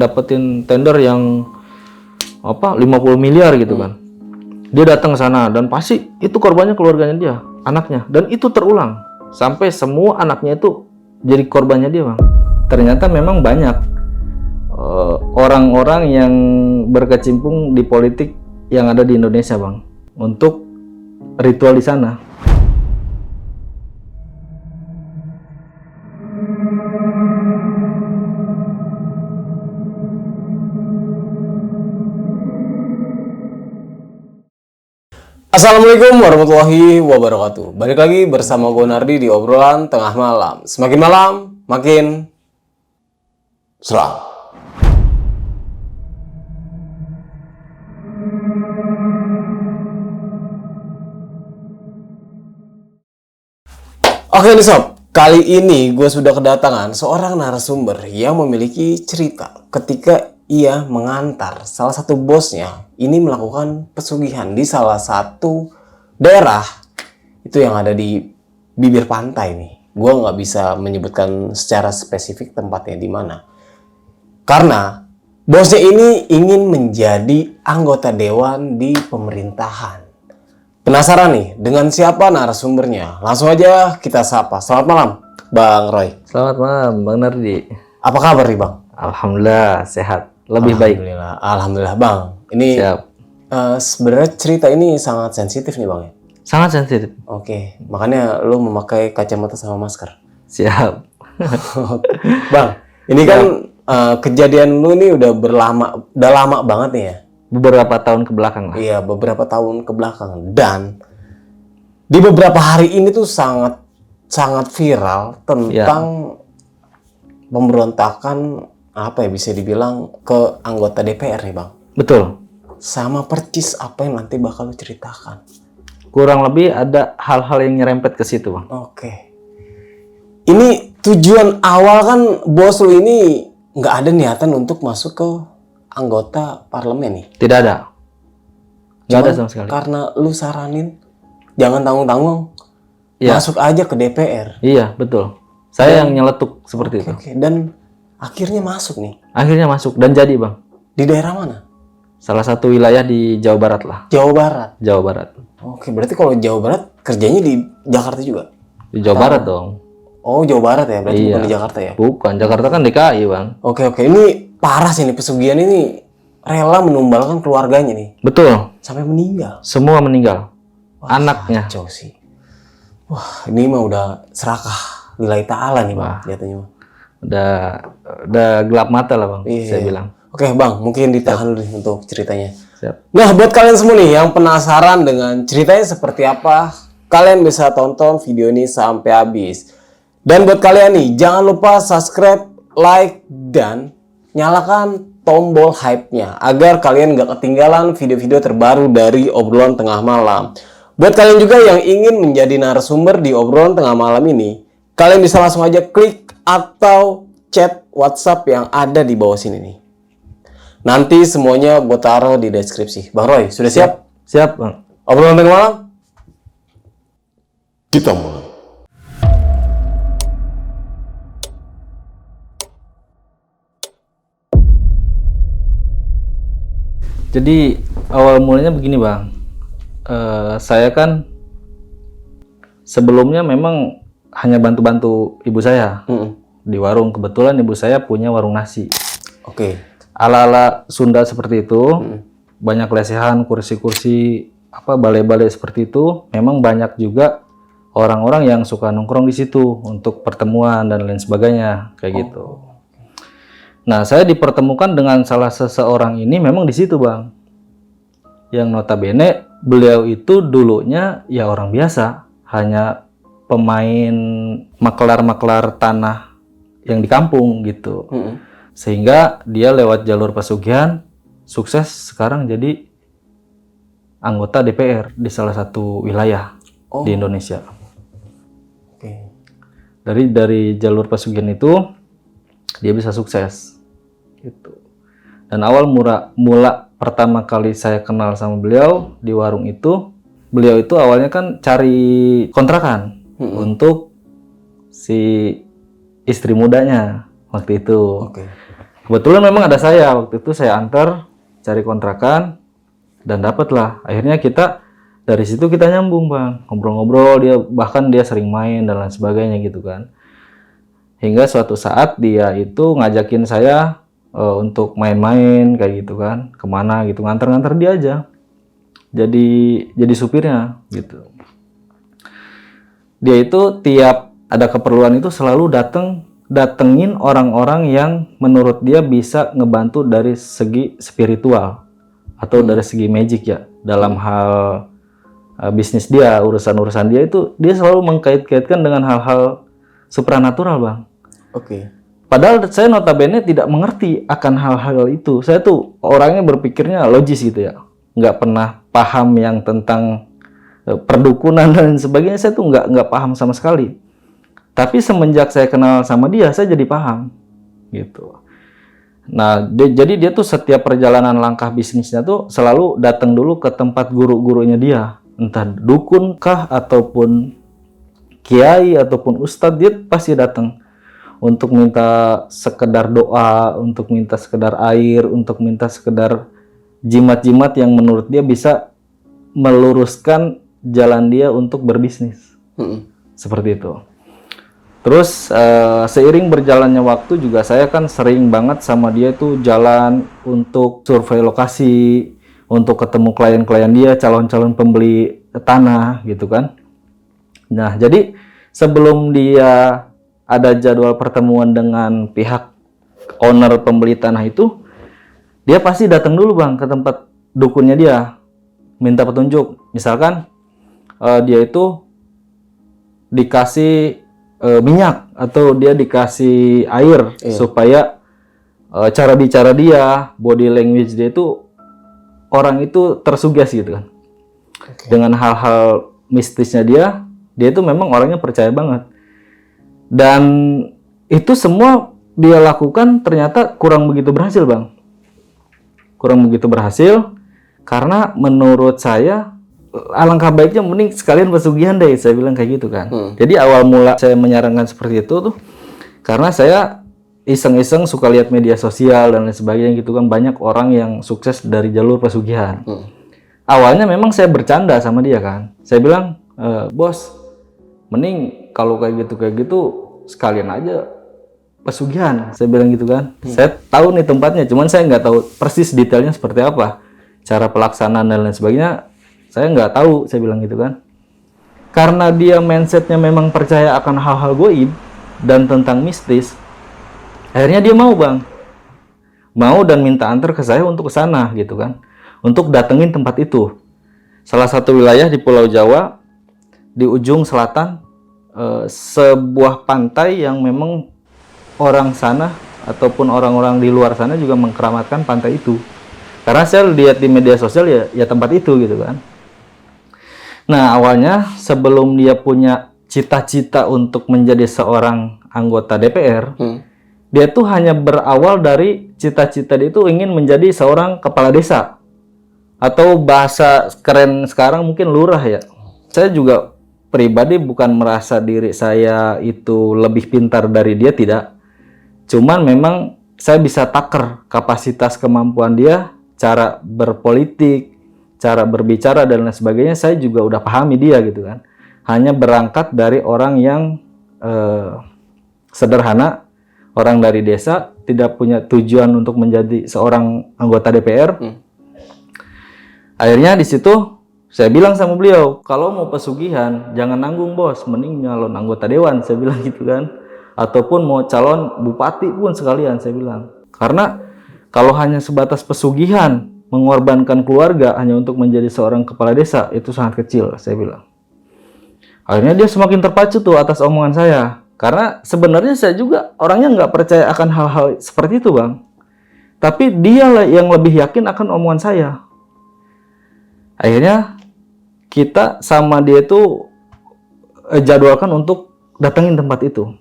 dapetin tender yang 50 miliar gitu kan. Dia datang ke sana dan pasti itu korbannya keluarganya dia, anaknya, dan itu terulang sampai semua anaknya itu jadi korbannya dia, Bang. Ternyata memang banyak orang-orang yang berkecimpung di politik yang ada di Indonesia, Bang, untuk ritual di sana. Assalamualaikum warahmatullahi wabarakatuh. Balik lagi bersama gue Nardi di obrolan tengah malam. Semakin malam, makin seram. Oke nih sob, kali ini gue sudah kedatangan seorang narasumber yang memiliki cerita ketika ia mengantar salah satu bosnya ini melakukan pesugihan di salah satu daerah itu yang ada di bibir pantai nih. Gue nggak bisa menyebutkan secara spesifik tempatnya di mana. Karena bosnya ini ingin menjadi anggota dewan di pemerintahan. Penasaran nih dengan siapa narasumbernya? Langsung aja kita sapa. Selamat malam, Bang Roy. Selamat malam, Bang Nardi. Apa kabar nih, Bang? Alhamdulillah sehat, lebih baik. Alhamdulillah, Bang. Ini Siap. sebenarnya cerita ini sangat sensitif nih, Bang ya. Sangat sensitif. Oke, makanya lu memakai kacamata sama masker. Siap. Bang, ini kan kejadian lu nih udah lama banget nih ya. Beberapa tahun ke belakang lah. Iya, beberapa tahun ke belakang. Dan di beberapa hari ini tuh sangat viral tentang pemberontakan apa ya bisa dibilang ke anggota DPR nih, Bang. Betul. Sama percis apa yang nanti bakal lu ceritakan. Kurang lebih ada hal-hal yang nyerempet ke situ, Bang. Oke. Ini tujuan awal kan bos lu ini nggak ada niatan untuk masuk ke anggota parlemen nih. Tidak ada. Nggak ada sama sekali. Karena lu saranin jangan tanggung-tanggung. Iya. Masuk aja ke DPR. Iya, betul. Saya yang nyeletuk seperti itu. Oke. Dan akhirnya masuk nih. Akhirnya masuk dan jadi, Bang. Di daerah mana? Salah satu wilayah di Jawa Barat lah. Jawa Barat. Jawa Barat. Oke, berarti kalau Jawa Barat kerjanya di Jakarta juga? Di Jawa Barat dong. Oh, Jawa Barat ya, berarti Iya. bukan di Jakarta ya? Bukan, Jakarta kan DKI, Bang. Oke. Ini parah sih nih, pesugihan ini rela menumbalkan keluarganya nih. Betul. Sampai meninggal. Semua meninggal. Wah, Anaknya. kacau sih. Wah, ini mah udah serakah lillahi ta'ala nih, Bang, jatuhnya. Udah gelap mata lah, Bang. Iya. Saya bilang. Oke, Bang, mungkin ditahan dulu nih untuk ceritanya. Siap. Nah, buat kalian semua nih yang penasaran dengan ceritanya seperti apa, kalian bisa tonton video ini sampai habis. Dan buat kalian nih, jangan lupa subscribe, like, dan nyalakan tombol hype-nya agar kalian gak ketinggalan video-video terbaru dari obrolan tengah malam. Buat kalian juga yang ingin menjadi narasumber di obrolan tengah malam ini, kalian bisa langsung aja klik atau chat WhatsApp yang ada di bawah sini nih. Nanti semuanya gue taruh di deskripsi. Bang Roy, sudah siap? Siap, Bang. Obrolan tengah malam? Kita mulai. Jadi awal mulanya begini, Bang. Saya kan sebelumnya memang hanya bantu-bantu ibu saya di warung. Kebetulan ibu saya punya warung nasi. Oke. Ala-ala Sunda seperti itu, banyak lesehan, kursi-kursi, balai-balai seperti itu. Memang banyak juga orang-orang yang suka nongkrong di situ untuk pertemuan dan lain sebagainya, kayak gitu. Nah, saya dipertemukan dengan salah seseorang ini memang di situ, Bang. Yang notabene beliau itu dulunya ya orang biasa, hanya pemain maklar-maklar tanah yang di kampung gitu. Sehingga dia lewat jalur pesugihan sukses sekarang jadi anggota DPR di salah satu wilayah di Indonesia. Oke. Dari jalur pesugihan itu dia bisa sukses gitu. Dan awal mula pertama kali saya kenal sama beliau di warung itu, beliau itu awalnya kan cari kontrakan untuk si istri mudanya waktu itu. Kebetulan memang ada saya, waktu itu saya antar cari kontrakan dan dapatlah. Akhirnya dari situ kita nyambung bang, ngobrol-ngobrol, bahkan dia sering main dan lain sebagainya gitu kan. Hingga suatu saat dia itu ngajakin saya untuk main-main kayak gitu kan, kemana gitu, nganter-nganter dia aja. Jadi supirnya gitu. Dia itu tiap ada keperluan itu selalu datengin orang-orang yang menurut dia bisa ngebantu dari segi spiritual atau dari segi magic ya, dalam hal bisnis dia, urusan-urusan dia itu dia selalu mengkait-kaitkan dengan hal-hal supranatural bang. Oke. Padahal saya notabene tidak mengerti akan hal-hal itu. Saya tuh orangnya berpikirnya logis gitu ya, nggak pernah paham yang tentang perdukunan dan sebagainya. Saya tuh nggak paham sama sekali. Tapi semenjak saya kenal sama dia, saya jadi paham gitu. Nah, jadi dia tuh setiap perjalanan langkah bisnisnya tuh selalu datang dulu ke tempat guru-gurunya dia, entah dukun kah ataupun kiai ataupun ustadz, dia pasti datang untuk minta sekedar doa, untuk minta sekedar air, untuk minta sekedar jimat-jimat yang menurut dia bisa meluruskan jalan dia untuk berbisnis. Seperti itu. Terus seiring berjalannya waktu juga saya kan sering banget sama dia tuh jalan untuk survei lokasi, untuk ketemu klien-klien dia, calon-calon pembeli tanah gitu kan. Nah, jadi sebelum dia ada jadwal pertemuan dengan pihak owner pembeli tanah itu, dia pasti datang dulu bang ke tempat dukunnya dia, minta petunjuk. Misalkan dia itu dikasih minyak atau dia dikasih air supaya cara bicara dia, body language dia itu orang itu tersugesti gitu kan. Dengan hal-hal mistisnya dia itu memang orangnya percaya banget. Dan itu semua dia lakukan ternyata kurang begitu berhasil bang. Kurang begitu berhasil karena menurut saya alangkah baiknya mending sekalian pesugihan deh, saya bilang kayak gitu kan. Jadi awal mula saya menyarankan seperti itu tuh karena saya iseng-iseng suka lihat media sosial dan lain sebagainya gitu kan, banyak orang yang sukses dari jalur pesugihan. Awalnya memang saya bercanda sama dia kan, saya bilang bos, mending kalau kayak gitu sekalian aja pesugihan, saya bilang gitu kan. Saya tahu nih tempatnya, cuman saya nggak tahu persis detailnya seperti apa, cara pelaksanaan dan lain sebagainya. Saya nggak tahu, saya bilang gitu kan. Karena dia mindsetnya memang percaya akan hal-hal goib dan tentang mistis, akhirnya dia mau bang. Mau dan minta antar ke saya untuk ke sana gitu kan. Untuk datengin tempat itu. Salah satu wilayah di Pulau Jawa, di ujung selatan, sebuah pantai yang memang orang sana ataupun orang-orang di luar sana juga mengkeramatkan pantai itu. Karena saya lihat di media sosial ya tempat itu gitu kan. Nah, awalnya sebelum dia punya cita-cita untuk menjadi seorang anggota DPR, dia tuh hanya berawal dari cita-cita dia itu ingin menjadi seorang kepala desa. Atau bahasa keren sekarang mungkin lurah ya. Saya juga pribadi bukan merasa diri saya itu lebih pintar dari dia, tidak. Cuman memang saya bisa taker kapasitas kemampuan dia, cara berpolitik, cara berbicara dan lain sebagainya, saya juga udah pahami dia gitu kan. Hanya berangkat dari orang yang sederhana, orang dari desa, tidak punya tujuan untuk menjadi seorang anggota DPR. Akhirnya di situ saya bilang sama beliau, kalau mau pesugihan jangan nanggung bos, mending nyalon anggota dewan, saya bilang gitu kan. Ataupun mau calon bupati pun sekalian, saya bilang. Karena kalau hanya sebatas pesugihan, mengorbankan keluarga hanya untuk menjadi seorang kepala desa, itu sangat kecil, saya bilang. Akhirnya dia semakin terpacu tuh atas omongan saya. Karena sebenarnya saya juga orangnya nggak percaya akan hal-hal seperti itu bang. Tapi dia yang lebih yakin akan omongan saya. Akhirnya kita sama dia tuh jadwalkan untuk datengin tempat itu.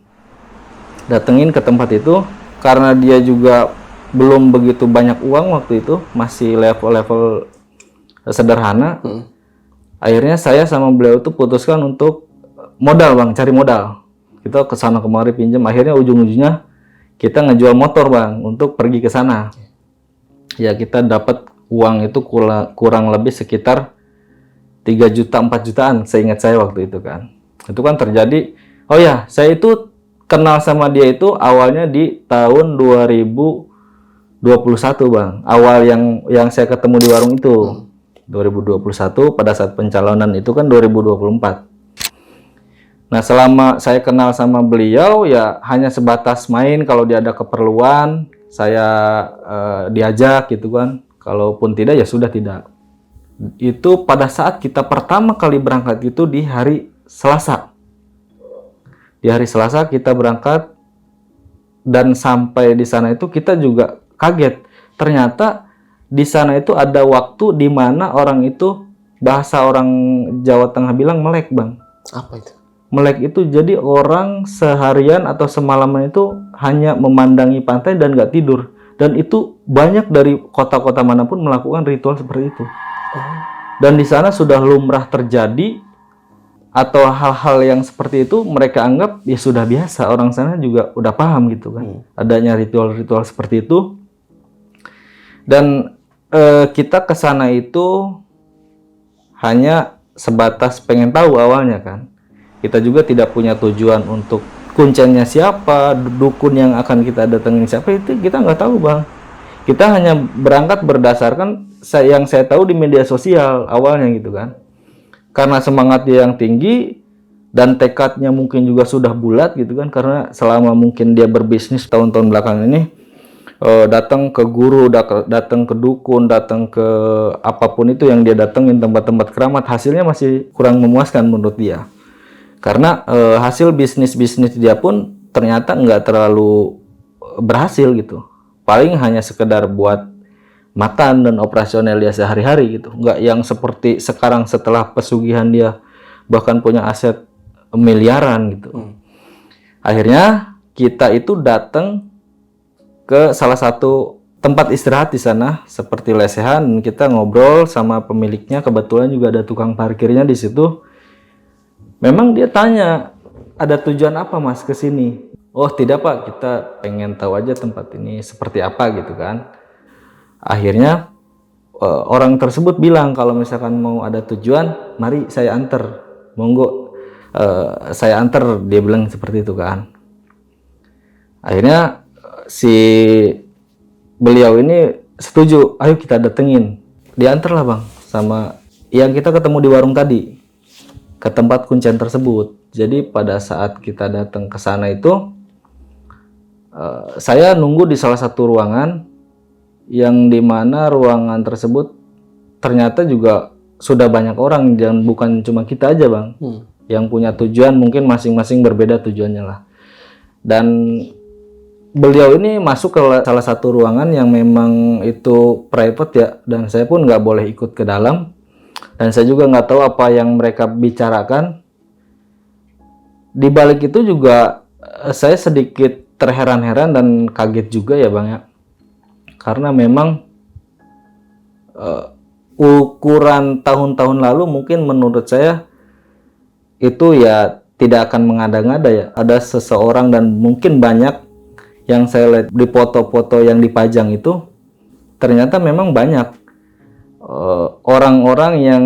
Datengin ke tempat itu karena dia juga belum begitu banyak uang waktu itu, masih level-level sederhana. Akhirnya saya sama beliau itu putuskan untuk modal bang, cari modal. Kita kesana kemari pinjam, akhirnya ujung-ujungnya kita ngejual motor bang untuk pergi ke sana. Ya kita dapat uang itu kurang lebih sekitar 3 juta 4 jutaan seingat saya waktu itu kan. Itu kan terjadi. Oh ya, saya itu kenal sama dia itu awalnya di tahun 2021 bang. Awal yang saya ketemu di warung itu 2021 pada saat pencalonan itu kan 2024. Nah selama saya kenal sama beliau ya hanya sebatas main, kalau dia ada keperluan saya diajak gitu kan. Kalaupun tidak ya sudah tidak. Itu pada saat kita pertama kali berangkat itu di hari Selasa. Di hari Selasa kita berangkat dan sampai di sana itu kita juga kaget. Ternyata di sana itu ada waktu di mana orang itu, bahasa orang Jawa Tengah bilang melek bang. Apa itu? Melek itu jadi orang seharian atau semalaman itu hanya memandangi pantai dan nggak tidur. Dan itu banyak dari kota-kota manapun melakukan ritual seperti itu. Dan di sana sudah lumrah terjadi, atau hal-hal yang seperti itu mereka anggap ya sudah biasa. Orang sana juga udah paham gitu kan. Adanya ritual-ritual seperti itu. Dan kita ke sana itu hanya sebatas pengen tahu awalnya kan. Kita juga tidak punya tujuan untuk kuncennya siapa, dukun yang akan kita datengin siapa, itu kita nggak tahu bang. Kita hanya berangkat berdasarkan yang saya tahu di media sosial awalnya gitu kan. Karena semangat dia yang tinggi dan tekadnya mungkin juga sudah bulat gitu kan. Karena selama mungkin dia berbisnis tahun-tahun belakangan ini, datang ke guru, datang ke dukun, datang ke apapun itu yang dia datengin, tempat-tempat keramat, hasilnya masih kurang memuaskan menurut dia. Karena hasil bisnis dia pun ternyata nggak terlalu berhasil gitu. Paling hanya sekedar buat makan dan operasional dia sehari-hari gitu. Nggak yang seperti sekarang setelah pesugihan dia bahkan punya aset miliaran gitu. Akhirnya kita itu datang ke salah satu tempat istirahat di sana seperti lesehan. Kita ngobrol sama pemiliknya, kebetulan juga ada tukang parkirnya di situ. Memang dia tanya, ada tujuan apa mas ke sini? Oh tidak pak, kita pengen tahu aja tempat ini seperti apa gitu kan. Akhirnya orang tersebut bilang kalau misalkan mau ada tujuan, mari saya antar, monggo saya antar, dia bilang seperti itu kan. Akhirnya si beliau ini setuju, ayo kita datengin, diantar lah bang sama yang kita ketemu di warung tadi ke tempat kuncen tersebut. Jadi pada saat kita datang ke sana itu saya nunggu di salah satu ruangan yang dimana ruangan tersebut ternyata juga sudah banyak orang dan bukan cuma kita aja bang yang punya tujuan, mungkin masing-masing berbeda tujuannya lah. Dan beliau ini masuk ke salah satu ruangan yang memang itu private ya, dan saya pun nggak boleh ikut ke dalam, dan saya juga nggak tahu apa yang mereka bicarakan. Di balik itu juga saya sedikit terheran-heran dan kaget juga ya bang ya, karena memang ukuran tahun-tahun lalu mungkin menurut saya itu ya tidak akan mengada-ngada ya. Ada seseorang dan mungkin banyak yang saya lihat di foto-foto yang dipajang itu, ternyata memang banyak orang-orang yang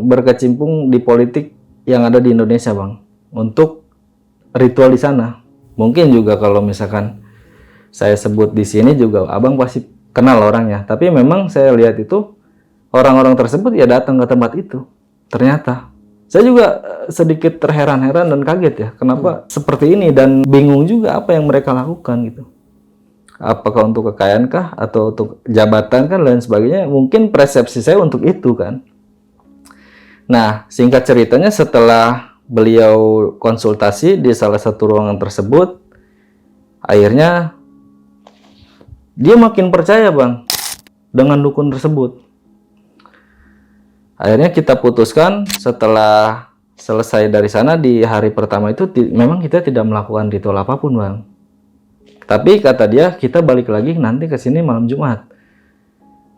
berkecimpung di politik yang ada di Indonesia bang untuk ritual di sana. Mungkin juga kalau misalkan saya sebut di sini juga abang pasti kenal orangnya, tapi memang saya lihat itu orang-orang tersebut ya datang ke tempat itu. Ternyata saya juga sedikit terheran-heran dan kaget ya, kenapa seperti ini, dan bingung juga apa yang mereka lakukan gitu. Apakah untuk kekayaan kah atau untuk jabatan kan dan sebagainya, mungkin persepsi saya untuk itu kan. Nah, singkat ceritanya setelah beliau konsultasi di salah satu ruangan tersebut, akhirnya dia makin percaya bang dengan dukun tersebut. Akhirnya kita putuskan setelah selesai dari sana di hari pertama itu memang kita tidak melakukan ritual apapun bang. Tapi kata dia kita balik lagi nanti ke sini malam Jumat.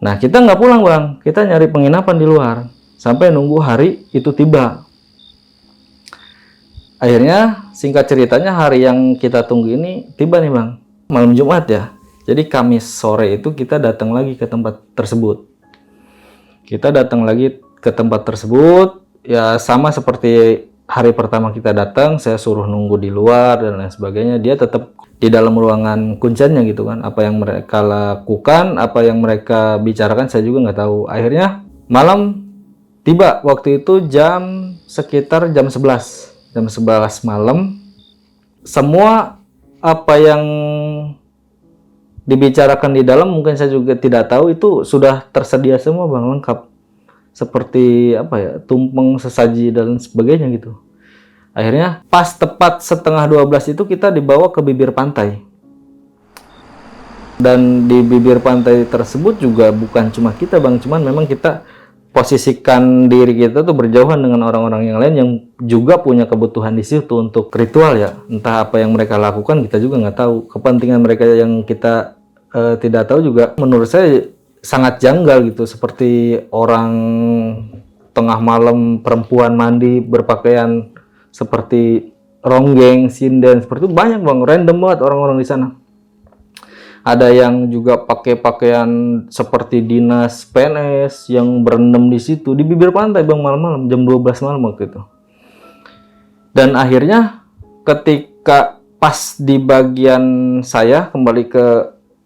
Nah kita nggak pulang bang, kita nyari penginapan di luar sampai nunggu hari itu tiba. Akhirnya singkat ceritanya hari yang kita tunggu ini tiba nih bang. malam Jumat ya. Jadi Kamis sore itu kita datang lagi ke tempat tersebut. Kita datang lagi ke tempat tersebut, ya sama seperti hari pertama kita datang, saya suruh nunggu di luar dan lain sebagainya. Dia tetap di dalam ruangan kuncinya gitu kan. Apa yang mereka lakukan, apa yang mereka bicarakan saya juga nggak tahu. Akhirnya malam tiba, waktu itu sekitar jam 11. Jam 11 malam. Semua apa yang dibicarakan di dalam mungkin saya juga tidak tahu, itu sudah tersedia semua Bang, lengkap. Seperti apa ya, tumpeng, sesaji dan sebagainya gitu. Akhirnya pas tepat setengah 12 itu kita dibawa ke bibir pantai. Dan di bibir pantai tersebut juga bukan cuma kita Bang, cuman memang kita posisikan diri kita tuh berjauhan dengan orang-orang yang lain yang juga punya kebutuhan di situ untuk ritual ya. Entah apa yang mereka lakukan kita juga nggak tahu. Kepentingan mereka yang kita tidak tahu juga menurut saya sangat janggal gitu. Seperti orang tengah malam perempuan mandi berpakaian seperti ronggeng, sinden, seperti itu banyak Bang. Random banget orang-orang di sana. Ada yang juga pakai pakaian seperti dinas PNS yang berendam di situ di bibir pantai Bang, malam-malam jam 12 malam waktu itu. Dan akhirnya ketika pas di bagian saya, kembali ke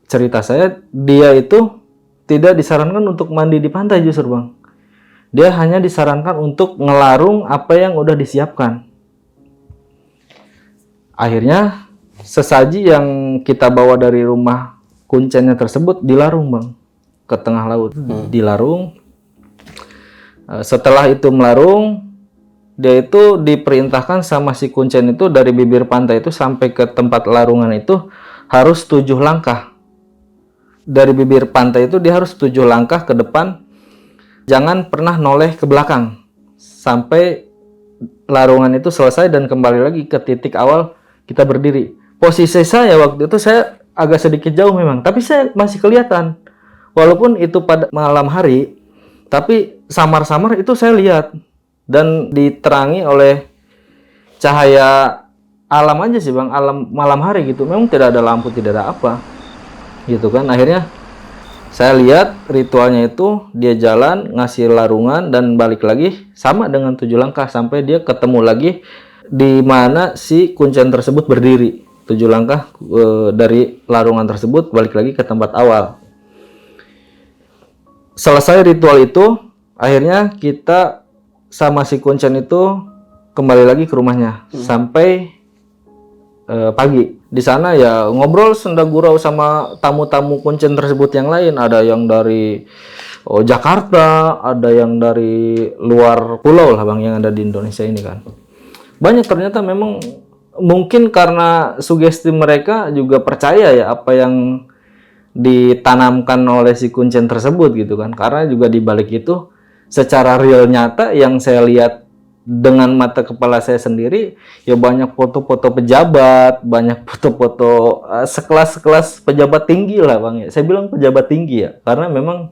cerita saya, dia itu tidak disarankan untuk mandi di pantai justru Bang. Dia hanya disarankan untuk ngelarung apa yang udah disiapkan. Akhirnya sesaji yang kita bawa dari rumah kuncennya tersebut dilarung Bang, ke tengah laut. Dilarung. Setelah itu melarung, dia itu diperintahkan sama si kuncen itu dari bibir pantai itu sampai ke tempat larungan itu harus 7 langkah. Dari bibir pantai itu dia harus 7 langkah ke depan, jangan pernah noleh ke belakang sampai larungan itu selesai dan kembali lagi ke titik awal kita berdiri. Posisi saya waktu itu saya agak sedikit jauh memang, tapi saya masih kelihatan. Walaupun itu pada malam hari, tapi samar-samar itu saya lihat dan diterangi oleh cahaya alam aja sih Bang, alam malam hari gitu. Memang tidak ada lampu, tidak ada apa gitu kan. Akhirnya saya lihat ritualnya itu dia jalan ngasih larungan dan balik lagi sama dengan 7 langkah sampai dia ketemu lagi di mana si kuncen tersebut berdiri. 7 langkah dari larungan tersebut balik lagi ke tempat awal. Selesai ritual itu, akhirnya kita sama si kuncen itu kembali lagi ke rumahnya sampai pagi. Di sana ya ngobrol senda gurau sama tamu-tamu kuncen tersebut yang lain. Ada yang dari Jakarta, ada yang dari luar pulau lah Bang, yang ada di Indonesia ini kan. Banyak ternyata memang, mungkin karena sugesti mereka juga percaya ya apa yang ditanamkan oleh si kuncen tersebut gitu kan. Karena juga di balik itu secara real nyata yang saya lihat dengan mata kepala saya sendiri, ya banyak foto-foto pejabat, banyak foto-foto sekelas-sekelas pejabat tinggi lah Bang ya. Saya bilang pejabat tinggi ya, karena memang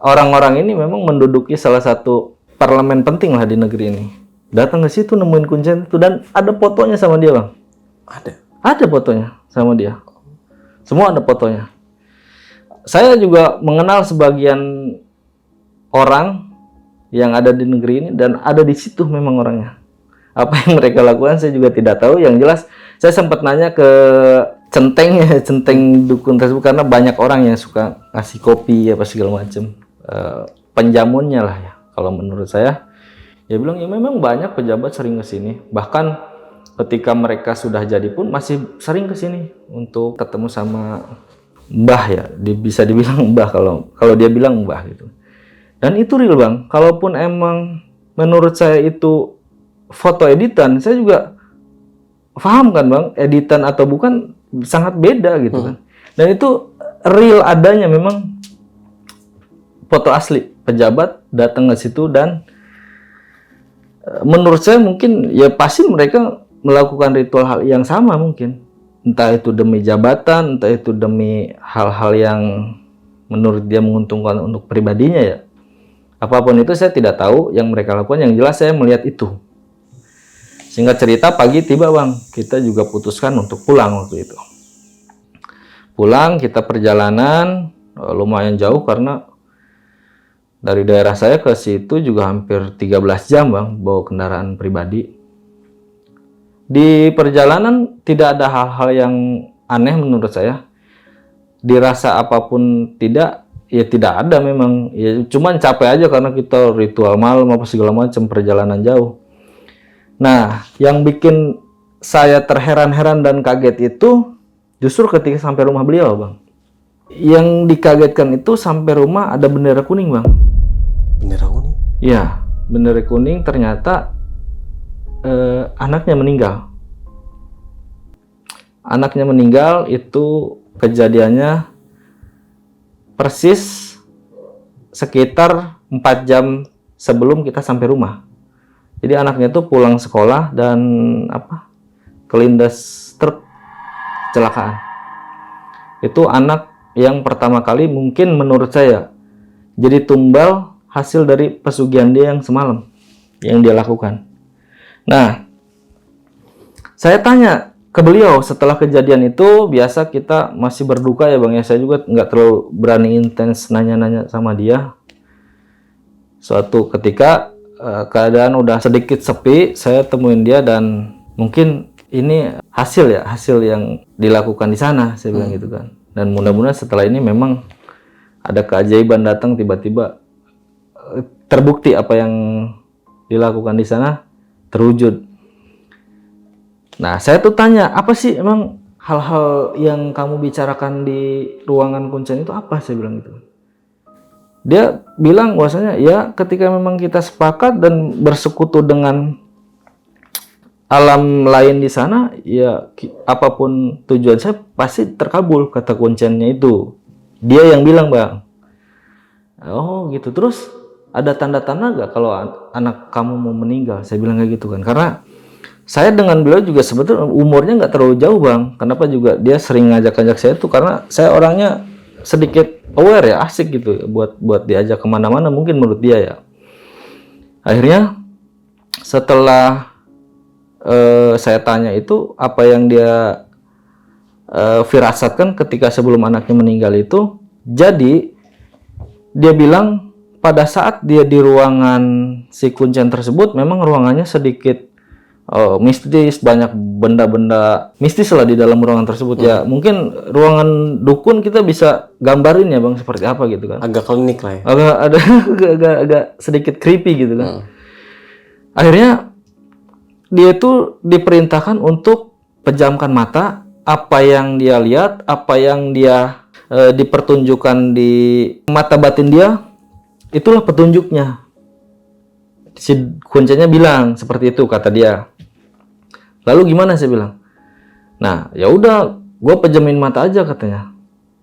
orang-orang ini memang menduduki salah satu parlemen penting lah di negeri ini. Datang ke situ nemuin kuncen itu dan ada fotonya sama dia Bang. Ada fotonya sama dia. Semua ada fotonya. Saya juga mengenal sebagian orang yang ada di negeri ini dan ada di situ memang orangnya. Apa yang mereka lakukan saya juga tidak tahu. Yang jelas saya sempat nanya ke centeng dukun tersebut karena banyak orang yang suka ngasih kopi apa segala macam. Penjamunnya lah ya. Kalau menurut saya, dia bilang ya memang banyak pejabat sering ke sini. Bahkan ketika mereka sudah jadi pun masih sering ke sini untuk ketemu sama mbah ya. Bisa dibilang mbah kalau dia bilang mbah gitu. Dan itu real Bang, kalaupun emang menurut saya itu foto editan, saya juga paham kan Bang, editan atau bukan sangat beda gitu kan. Dan itu real adanya memang foto asli, pejabat datang ke situ dan menurut saya mungkin ya pasti mereka melakukan ritual hal yang sama mungkin. Entah itu demi jabatan, entah itu demi hal-hal yang menurut dia menguntungkan untuk pribadinya ya. Apapun itu saya tidak tahu yang mereka lakukan, yang jelas saya melihat itu. Singkat cerita pagi tiba Bang, kita juga putuskan untuk pulang waktu itu. Pulang kita perjalanan lumayan jauh karena dari daerah saya ke situ juga hampir 13 jam Bang, bawa kendaraan pribadi. Di perjalanan tidak ada hal-hal yang aneh menurut saya. Dirasa apapun tidak, ya tidak ada memang. Ya cuman capek aja karena kita ritual malam apa segala macam, perjalanan jauh. Nah, yang bikin saya terheran-heran dan kaget itu justru ketika sampai rumah beliau, Bang. Yang dikagetkan itu sampai rumah ada bendera kuning, Bang. Bendera kuning? Iya, bendera kuning ternyata anaknya meninggal. Anaknya meninggal itu kejadiannya persis sekitar 4 jam sebelum kita sampai rumah. Jadi anaknya tuh pulang sekolah dan kelindas truk, kecelakaan. Itu anak yang pertama kali mungkin menurut saya jadi tumbal hasil dari pesugihan dia yang semalam yang dia lakukan. Nah, saya tanya ke beliau setelah kejadian itu, biasa kita masih berduka ya Bang ya, saya juga nggak terlalu berani intens nanya-nanya sama dia. Suatu ketika keadaan udah sedikit sepi, saya temuin dia dan mungkin ini hasil yang dilakukan di sana, saya bilang gitu kan. Dan mudah-mudahan setelah ini memang ada keajaiban datang tiba-tiba, terbukti apa yang dilakukan di sana terwujud. Nah, saya tuh tanya, apa sih emang hal-hal yang kamu bicarakan di ruangan kuncen itu apa? Saya bilang gitu. Dia bilang bahwasanya ya ketika memang kita sepakat dan bersekutu dengan alam lain di sana, ya apapun tujuan saya pasti terkabul, kata kuncennya itu. Dia yang bilang, Bang. Oh gitu. Terus ada tanda-tanda gak kalau anak kamu mau meninggal? Saya bilang kayak gitu kan. Karena saya dengan beliau juga sebetulnya umurnya nggak terlalu jauh Bang. Kenapa juga dia sering ngajak-ngajak saya tuh karena saya orangnya sedikit aware ya, asik gitu buat diajak kemana-mana mungkin menurut dia ya. Akhirnya setelah saya tanya itu apa yang dia firasatkan ketika sebelum anaknya meninggal itu, jadi dia bilang pada saat dia di ruangan si kuncen tersebut memang ruangannya sedikit mistis, banyak benda-benda mistis lah di dalam ruangan tersebut. Ya mungkin ruangan dukun kita bisa gambarin ya Bang seperti apa gitu kan. Agak klinik lah ya. Agak sedikit creepy gitu kan. Akhirnya dia itu diperintahkan untuk pejamkan mata, apa yang dia lihat, apa yang dia dipertunjukkan di mata batin dia, itulah petunjuknya. Si kuncennya bilang seperti itu, kata dia. Lalu gimana, saya bilang? Nah, ya udah, gue pejamin mata aja katanya.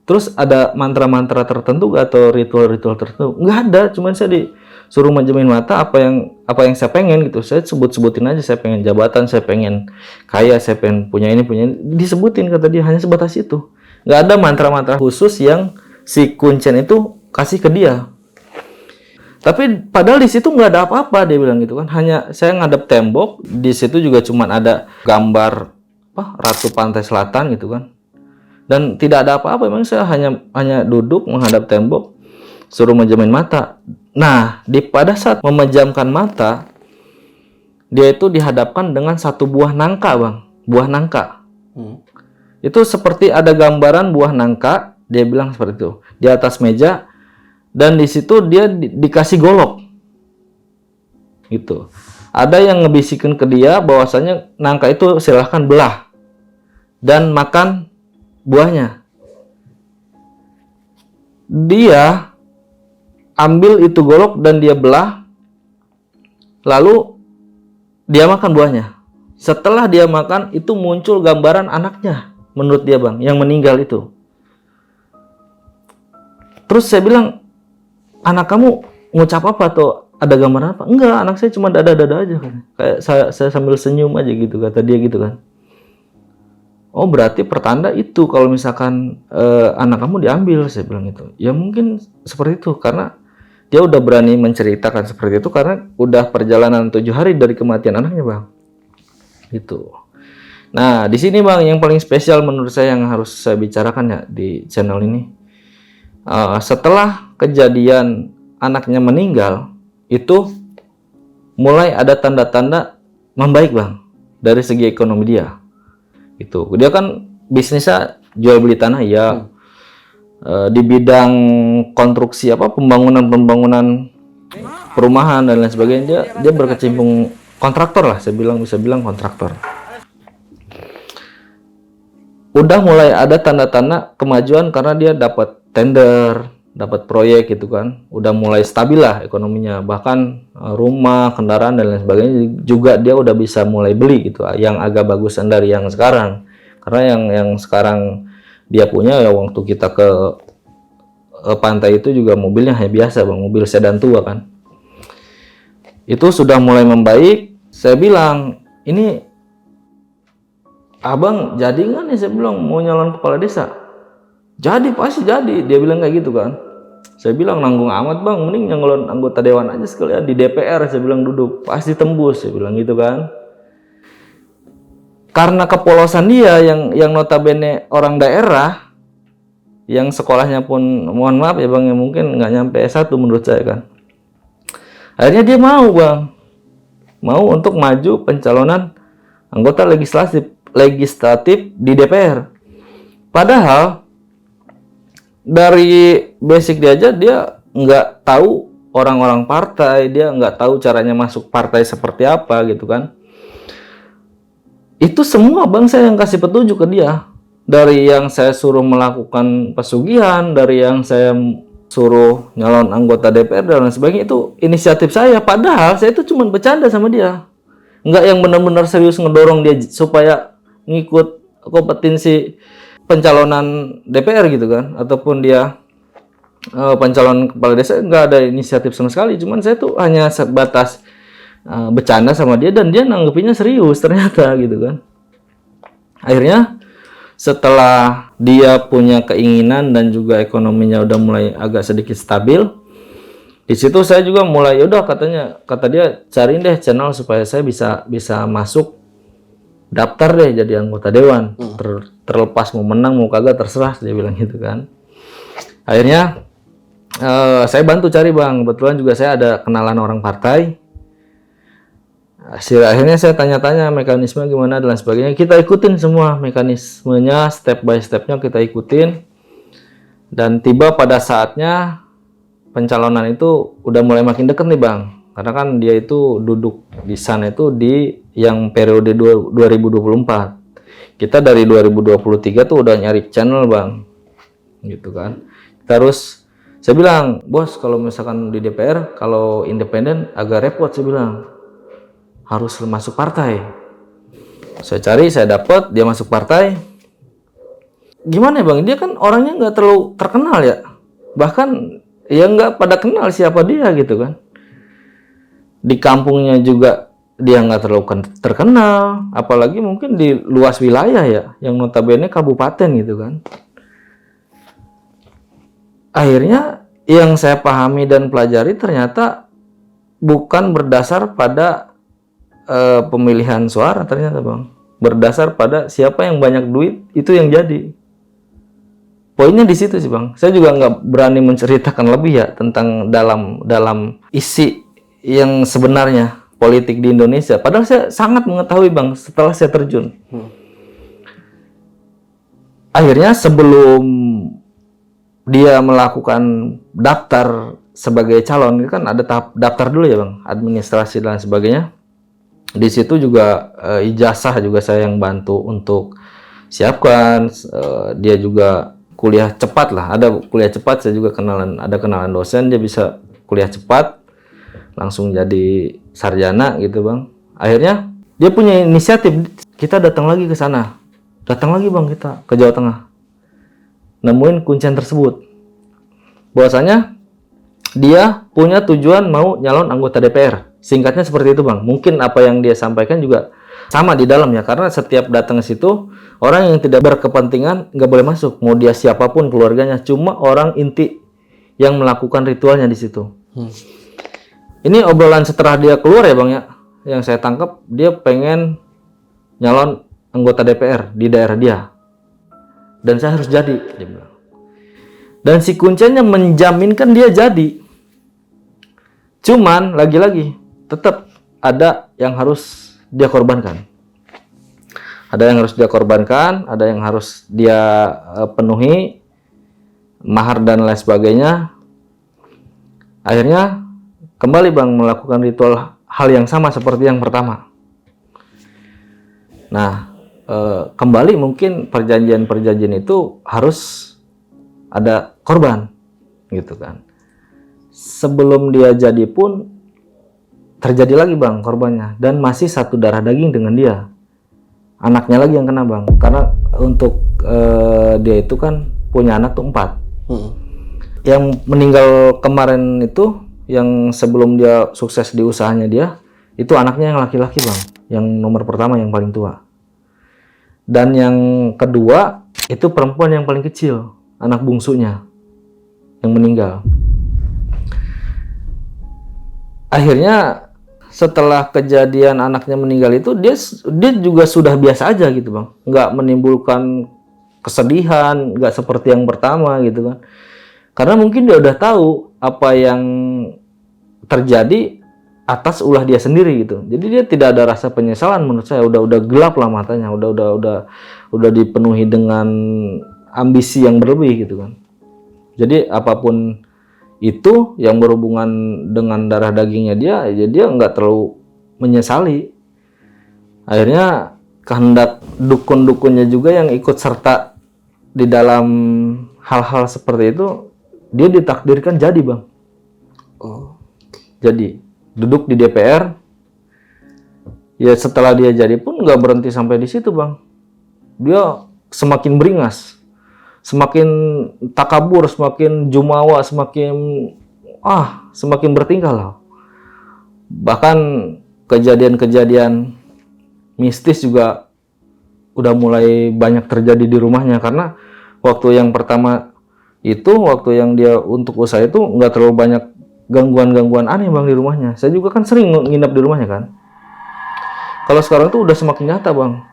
Terus ada mantra-mantra tertentu gak, atau ritual-ritual tertentu? Nggak ada, cuman saya disuruh menjamin mata apa yang saya pengen gitu. Saya sebutin aja, saya pengen jabatan, saya pengen kaya, saya pengen punya ini, disebutin kata dia, hanya sebatas itu. Nggak ada mantra-mantra khusus yang si kuncen itu kasih ke dia. Tapi padahal di situ nggak ada apa-apa, dia bilang gitu kan. Hanya saya ngadep tembok, di situ juga cuman ada gambar Ratu Pantai Selatan gitu kan. Dan tidak ada apa-apa, memang saya hanya duduk menghadap tembok, suruh menjamin mata. Nah, pada saat memejamkan mata, dia itu dihadapkan dengan satu buah nangka, Bang. Buah nangka. Itu seperti ada gambaran buah nangka, dia bilang seperti itu, di atas meja. Dan di situ dia dikasih golok, gitu. Ada yang ngebisikin ke dia bahwasanya nangka itu silahkan belah dan makan buahnya. Dia ambil itu golok dan dia belah, lalu dia makan buahnya. Setelah dia makan, itu muncul gambaran anaknya, menurut dia Bang, yang meninggal itu. Terus saya bilang, anak kamu ngucap apa atau ada gambaran apa? Enggak, anak saya cuma dada-dada aja kan. Kayak saya sambil senyum aja gitu, kata dia gitu kan. Oh, berarti pertanda itu kalau misalkan anak kamu diambil, saya bilang gitu. Ya mungkin seperti itu, karena dia udah berani menceritakan seperti itu karena udah perjalanan 7 hari dari kematian anaknya Bang. Gitu. Nah, di sini Bang yang paling spesial menurut saya yang harus saya bicarakan ya di channel ini. Setelah kejadian anaknya meninggal, itu mulai ada tanda-tanda membaik Bang dari segi ekonomi dia. Itu dia kan bisnisnya jual beli tanah ya. Di bidang konstruksi pembangunan perumahan dan lain sebagainya dia berkecimpung kontraktor lah, bisa bilang kontraktor. Udah mulai ada tanda-tanda kemajuan karena dia dapat tender, dapat proyek gitu kan. Udah mulai stabil lah ekonominya. Bahkan rumah, kendaraan dan lain sebagainya juga dia udah bisa mulai beli gitu, yang agak bagusan dari yang sekarang. Karena yang sekarang dia punya ya, waktu kita ke pantai itu juga mobilnya hanya biasa Bang, mobil sedan tua kan. Itu sudah mulai membaik. Saya bilang, ini Abang jadi nggak nih? Saya bilang mau nyalon kepala desa. Jadi, pasti jadi. Dia bilang kayak gitu kan. Saya bilang nanggung amat Bang, mending nyalon anggota dewan aja sekalian di DPR. Saya bilang duduk, pasti tembus. Saya bilang gitu kan. Karena kepolosan dia yang notabene orang daerah, yang sekolahnya pun mohon maaf ya Bang, yang mungkin nggak nyampe S1 menurut saya kan. Akhirnya dia mau Bang, mau untuk maju pencalonan anggota legislatif di DPR. Padahal dari basic dia aja dia nggak tahu orang-orang partai, dia nggak tahu caranya masuk partai seperti apa gitu kan. Itu semua Bang saya yang kasih petunjuk ke dia. Dari yang saya suruh melakukan pesugihan, dari yang saya suruh nyalon anggota DPR dan lain sebagainya, itu inisiatif saya. Padahal saya itu cuma bercanda sama dia. Nggak yang benar-benar serius ngedorong dia supaya ngikut kompetensi pencalonan DPR gitu kan, ataupun dia pencalon kepala desa. Nggak ada inisiatif sama sekali, cuman saya tuh hanya sebatas bercanda sama dia dan dia nanggepinnya serius ternyata gitu kan. Akhirnya setelah dia punya keinginan dan juga ekonominya udah mulai agak sedikit stabil, di situ saya juga mulai, yaudah kata dia cariin deh channel supaya saya bisa masuk daftar deh jadi anggota dewan. Terlepas mau menang mau kagak terserah, dia bilang gitu kan. Akhirnya saya bantu cari Bang, kebetulan juga saya ada kenalan orang partai. Akhirnya saya tanya-tanya mekanisme gimana dan lain sebagainya. Kita ikutin semua mekanismenya, step by stepnya kita ikutin. Dan tiba pada saatnya pencalonan itu udah mulai makin deket nih Bang. Karena kan dia itu duduk di sana itu di yang periode 2024. Kita dari 2023 tuh udah nyari channel Bang. Gitu kan. Terus saya bilang, bos kalau misalkan di DPR, kalau independen agak repot, saya bilang. Harus masuk partai. Saya cari, saya dapat, dia masuk partai. Gimana ya Bang, dia kan orangnya nggak terlalu terkenal ya. Bahkan ya nggak pada kenal siapa dia gitu kan. Di kampungnya juga dia nggak terlalu terkenal. Apalagi mungkin di luas wilayah ya, yang notabene kabupaten gitu kan. Akhirnya yang saya pahami dan pelajari ternyata bukan berdasar pada pemilihan suara ternyata Bang, berdasar pada siapa yang banyak duit itu yang jadi. Poinnya di situ sih Bang. Saya juga nggak berani menceritakan lebih ya tentang dalam isi yang sebenarnya politik di Indonesia. Padahal saya sangat mengetahui Bang setelah saya terjun. Akhirnya sebelum dia melakukan daftar sebagai calon, kan ada tahap daftar dulu ya Bang, administrasi dan sebagainya. Di situ juga ijazah juga saya yang bantu untuk siapkan. Dia juga kuliah cepat lah, ada kuliah cepat, saya juga ada kenalan dosen, dia bisa kuliah cepat langsung jadi sarjana gitu Bang. Akhirnya dia punya inisiatif, kita datang lagi ke sana, datang lagi Bang, kita ke Jawa Tengah, nemuin kuncian tersebut bahwasanya dia punya tujuan mau nyalon anggota DPR. Singkatnya seperti itu Bang. Mungkin apa yang dia sampaikan juga sama di dalamnya, karena setiap datang ke situ orang yang tidak berkepentingan nggak boleh masuk, mau dia siapapun keluarganya, cuma orang inti yang melakukan ritualnya di situ. Ini obrolan setelah dia keluar ya Bang ya, yang saya tangkap dia pengen nyalon anggota DPR di daerah dia. Dan saya harus jadi, dia bilang. Dan si Kuncen menjaminkan dia jadi. Cuman lagi-lagi tetap ada yang harus dia korbankan. Ada yang harus dia korbankan, ada yang harus dia penuhi, mahar dan lain sebagainya. Akhirnya kembali Bang melakukan ritual hal yang sama seperti yang pertama. Nah, kembali mungkin perjanjian itu harus ada korban, gitu kan. Sebelum dia jadi pun terjadi lagi Bang korbannya, dan masih satu darah daging dengan dia. Anaknya lagi yang kena Bang, karena untuk dia itu kan punya anak tuh 4. Yang meninggal kemarin itu, yang sebelum dia sukses di usahanya dia, itu anaknya yang laki-laki Bang, yang nomor pertama yang paling tua. Dan yang kedua itu perempuan yang paling kecil, anak bungsunya yang meninggal. Akhirnya setelah kejadian anaknya meninggal itu dia juga sudah biasa aja gitu Bang, nggak menimbulkan kesedihan, nggak seperti yang pertama gitu kan, karena mungkin dia udah tahu apa yang terjadi atas ulah dia sendiri gitu. Jadi dia tidak ada rasa penyesalan menurut saya, udah gelap lah matanya, udah dipenuhi dengan ambisi yang berlebih gitu kan. Jadi apapun itu yang berhubungan dengan darah dagingnya dia, ya dia nggak terlalu menyesali. Akhirnya kehendak dukun-dukunnya juga yang ikut serta di dalam hal-hal seperti itu, dia ditakdirkan jadi Bang. Jadi duduk di DPR. Ya setelah dia jadi pun nggak berhenti sampai di situ Bang. Dia semakin beringas, semakin takabur, semakin jumawa, semakin bertingkah lah. Bahkan kejadian-kejadian mistis juga udah mulai banyak terjadi di rumahnya, karena waktu yang pertama itu, waktu yang dia untuk usaha itu nggak terlalu banyak gangguan-gangguan aneh Bang di rumahnya. Saya juga kan sering nginep di rumahnya kan. Kalau sekarang tuh udah semakin nyata Bang.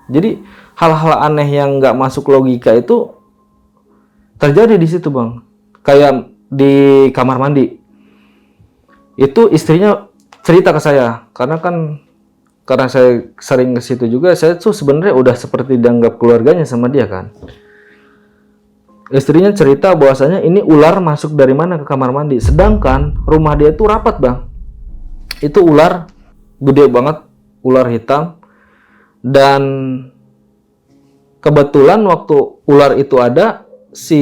Jadi hal-hal aneh yang nggak masuk logika itu terjadi di situ Bang. Kayak di kamar mandi. Itu istrinya cerita ke saya, karena saya sering ke situ juga, saya tuh sebenarnya udah seperti dianggap keluarganya sama dia kan. Istrinya cerita bahwasanya ini ular masuk dari mana ke kamar mandi, sedangkan rumah dia tuh rapat Bang. Itu ular gede banget, ular hitam, dan kebetulan waktu ular itu ada, si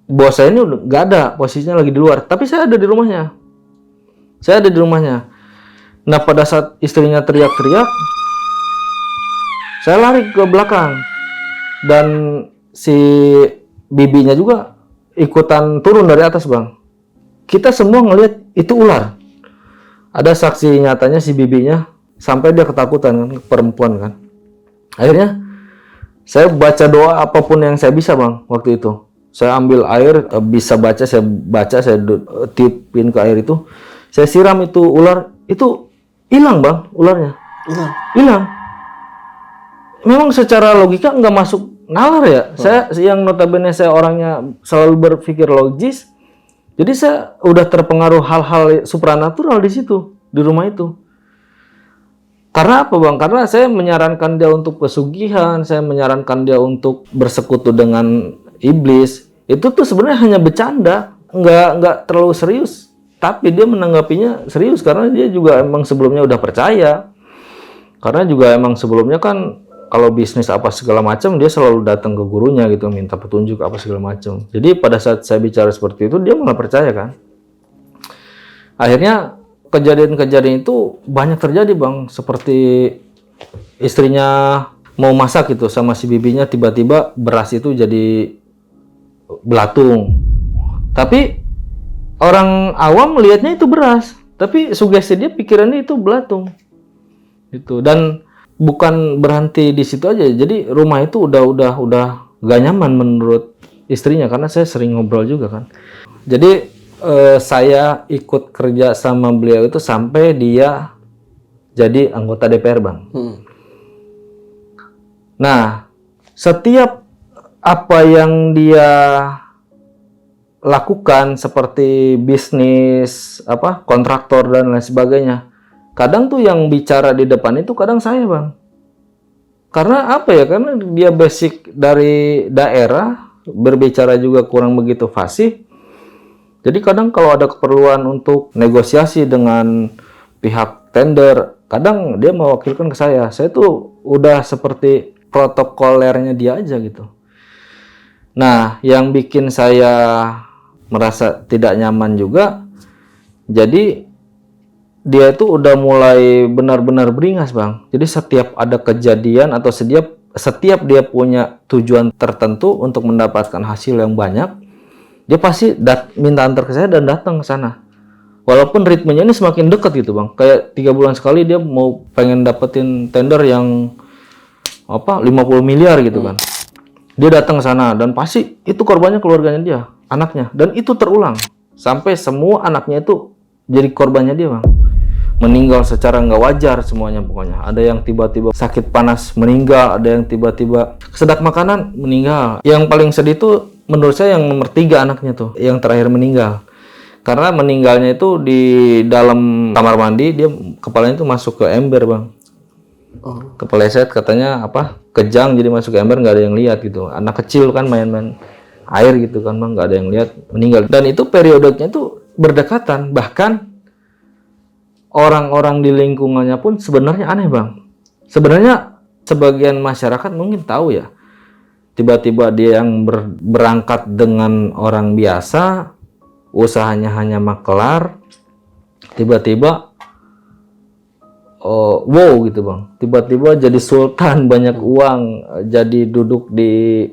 bos saya ini udah nggak ada, posisinya lagi di luar, tapi saya ada di rumahnya. Nah pada saat istrinya teriak-teriak, saya lari ke belakang, dan si bibinya juga ikutan turun dari atas Bang. Kita semua ngelihat itu ular. Ada saksi nyatanya si bibinya, sampai dia ketakutan kan, perempuan kan. Akhirnya saya baca doa apapun yang saya bisa Bang waktu itu. Saya ambil air, bisa baca, saya tipin ke air itu. Saya siram itu ular, itu hilang Bang ularnya. Hilang. Memang secara logika nggak masuk nalar ya. Saya yang notabene saya orangnya selalu berpikir logis. Jadi saya udah terpengaruh hal-hal supranatural di situ, di rumah itu. Karena apa Bang? Karena saya menyarankan dia untuk pesugihan, saya menyarankan dia untuk bersekutu dengan iblis. Itu tuh sebenarnya hanya bercanda, nggak terlalu serius. Tapi dia menanggapinya serius karena dia juga emang sebelumnya udah percaya. Karena juga emang sebelumnya kan kalau bisnis apa segala macam dia selalu datang ke gurunya gitu, minta petunjuk apa segala macam. Jadi pada saat saya bicara seperti itu dia malah percaya kan. Akhirnya kejadian-kejadian itu banyak terjadi Bang, seperti istrinya mau masak gitu sama si bibinya, tiba-tiba beras itu jadi belatung. Tapi orang awam melihatnya itu beras, tapi sugesti dia pikirannya itu belatung. Gitu. Dan bukan berhenti di situ aja. Jadi rumah itu udah gak nyaman menurut istrinya, karena saya sering ngobrol juga kan. Jadi saya ikut kerja sama beliau itu sampai dia jadi anggota DPR Bang. Nah, setiap apa yang dia lakukan seperti bisnis, kontraktor dan lain sebagainya, kadang tuh yang bicara di depan itu kadang saya, Bang. Karena apa ya? Karena dia basic dari daerah, berbicara juga kurang begitu fasih. Jadi kadang kalau ada keperluan untuk negosiasi dengan pihak tender, kadang dia mewakilkan ke saya. Saya tuh udah seperti protokolernya dia aja gitu. Nah, yang bikin saya merasa tidak nyaman juga, jadi dia itu udah mulai benar-benar beringas, Bang. Jadi setiap ada kejadian atau setiap dia punya tujuan tertentu untuk mendapatkan hasil yang banyak, dia pasti minta antar ke saya dan datang ke sana. Walaupun ritmenya ini semakin dekat gitu, Bang. Kayak 3 bulan sekali dia mau pengen dapetin tender yang 50 miliar gitu kan. Dia datang ke sana dan pasti itu korbannya keluarganya dia, anaknya. Dan itu terulang sampai semua anaknya itu jadi korbannya dia, Bang. Meninggal secara nggak wajar semuanya pokoknya. Ada yang tiba-tiba sakit panas meninggal, ada yang tiba-tiba kesedap makanan meninggal. Yang paling sedih itu menurut saya yang nomor 3 anaknya tuh, yang terakhir meninggal. Karena meninggalnya itu di dalam kamar mandi, dia kepalanya itu masuk ke ember, Bang. Kepeleset katanya kejang jadi masuk ke ember, nggak ada yang lihat gitu. Anak kecil kan main-main air gitu kan, Bang, nggak ada yang lihat, meninggal. Dan itu periodenya tuh berdekatan, bahkan orang-orang di lingkungannya pun sebenarnya aneh, Bang. Sebenarnya sebagian masyarakat mungkin tahu ya, tiba-tiba dia yang berangkat dengan orang biasa, usahanya hanya makelar, tiba-tiba wow gitu, Bang. Tiba-tiba jadi sultan, banyak uang, jadi duduk di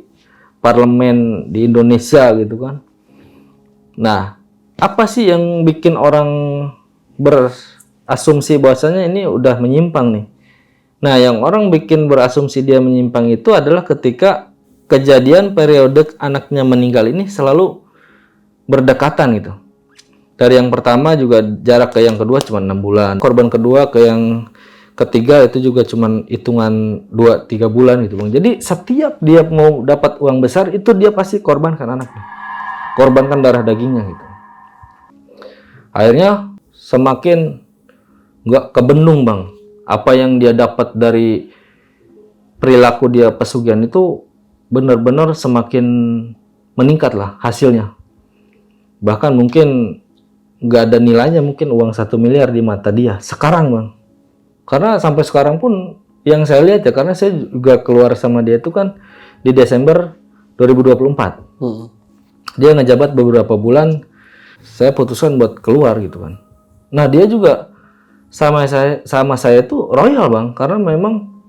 parlemen di Indonesia gitu kan. Nah, apa sih yang bikin orang berasumsi bahwasanya ini udah menyimpang nih? Nah, yang orang bikin berasumsi dia menyimpang itu adalah ketika kejadian periode anaknya meninggal ini selalu berdekatan gitu. Dari yang pertama juga jarak ke yang kedua cuma 6 bulan. Korban kedua ke yang ketiga itu juga cuma hitungan 2-3 bulan gitu, Bang. Jadi setiap dia mau dapat uang besar itu dia pasti korbankan anaknya. Korbankan darah dagingnya gitu. Akhirnya semakin nggak kebendung, Bang. Apa yang dia dapat dari perilaku dia pesugihan itu benar-benar semakin meningkat lah hasilnya. Bahkan mungkin nggak ada nilainya, mungkin uang 1 miliar di mata dia sekarang, Bang. Karena sampai sekarang pun yang saya lihat ya, karena saya juga keluar sama dia itu kan di Desember 2024. Dia ngejabat beberapa bulan, saya putuskan buat keluar gitu kan. Nah, dia juga sama saya itu royal, Bang, karena memang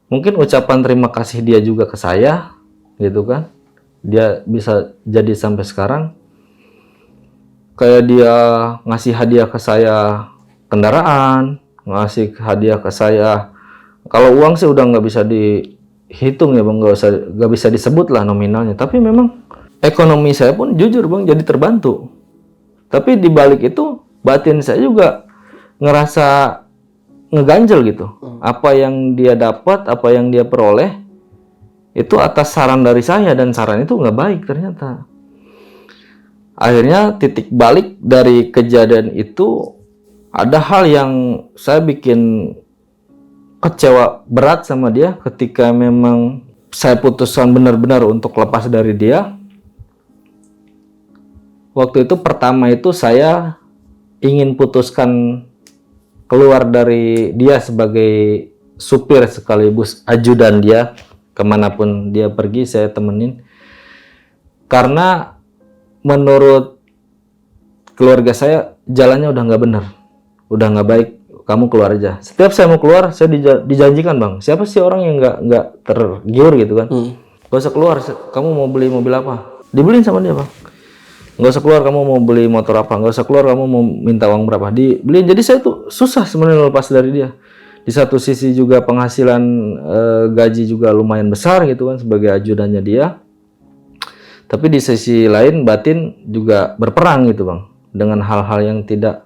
mungkin ucapan terima kasih dia juga ke saya gitu kan. Dia bisa jadi sampai sekarang. Kayak dia ngasih hadiah ke saya kendaraan, ngasih hadiah ke saya. Kalau uang sih udah nggak bisa dihitung ya, Bang, nggak bisa disebut lah nominalnya. Tapi memang ekonomi saya pun jujur, Bang, jadi terbantu. Tapi di balik itu batin saya juga ngerasa ngeganjel gitu. Apa yang dia dapat, apa yang dia peroleh itu atas saran dari saya, dan saran itu nggak baik ternyata. Akhirnya titik balik dari kejadian itu, ada hal yang saya bikin kecewa berat sama dia ketika memang saya putuskan benar-benar untuk lepas dari dia. Waktu itu pertama itu saya ingin putuskan keluar dari dia sebagai supir sekaligus ajudan dia, kemanapun dia pergi saya temenin. Karena menurut keluarga saya jalannya udah nggak benar, udah nggak baik, kamu keluar aja. Setiap saya mau keluar saya dijanjikan, Bang, siapa sih orang yang nggak tergiur gitu kan. Gak usah keluar, kamu mau beli mobil apa dibeliin sama dia, Bang. Nggak usah keluar, kamu mau beli motor apa, nggak usah keluar, kamu mau minta uang berapa dibeliin. Jadi saya tuh susah sebenarnya lepas dari dia. Di satu sisi juga penghasilan gaji juga lumayan besar gitu kan sebagai ajudannya dia. Tapi di sisi lain batin juga berperang gitu, Bang, dengan hal-hal yang tidak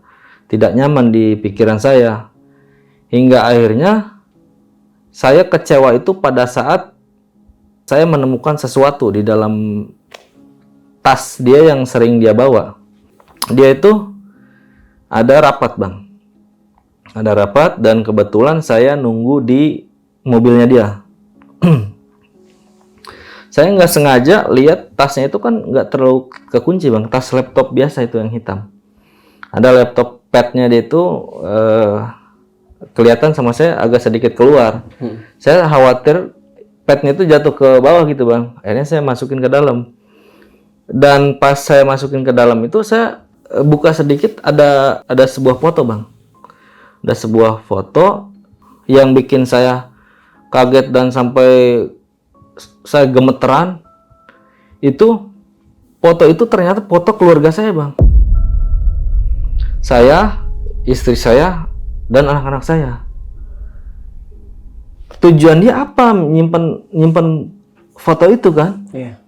nyaman di pikiran saya. Hingga akhirnya saya kecewa itu pada saat saya menemukan sesuatu di dalam tas dia yang sering dia bawa. Dia itu ada rapat, Bang. Ada rapat dan kebetulan saya nunggu di mobilnya dia. Saya nggak sengaja lihat tasnya itu kan nggak terlalu kekunci, Bang. Tas laptop biasa itu yang hitam. Ada laptop padnya dia itu kelihatan sama saya agak sedikit keluar. Saya khawatir padnya itu jatuh ke bawah gitu, Bang. Akhirnya saya masukin ke dalam. Dan pas saya masukin ke dalam itu saya buka sedikit, ada sebuah foto, Bang. Ada sebuah foto yang bikin saya kaget dan sampai saya gemeteran. Itu foto itu ternyata foto keluarga saya, Bang. Saya, istri saya, dan anak-anak saya. Tujuan dia apa nyimpen foto itu kan? Iya.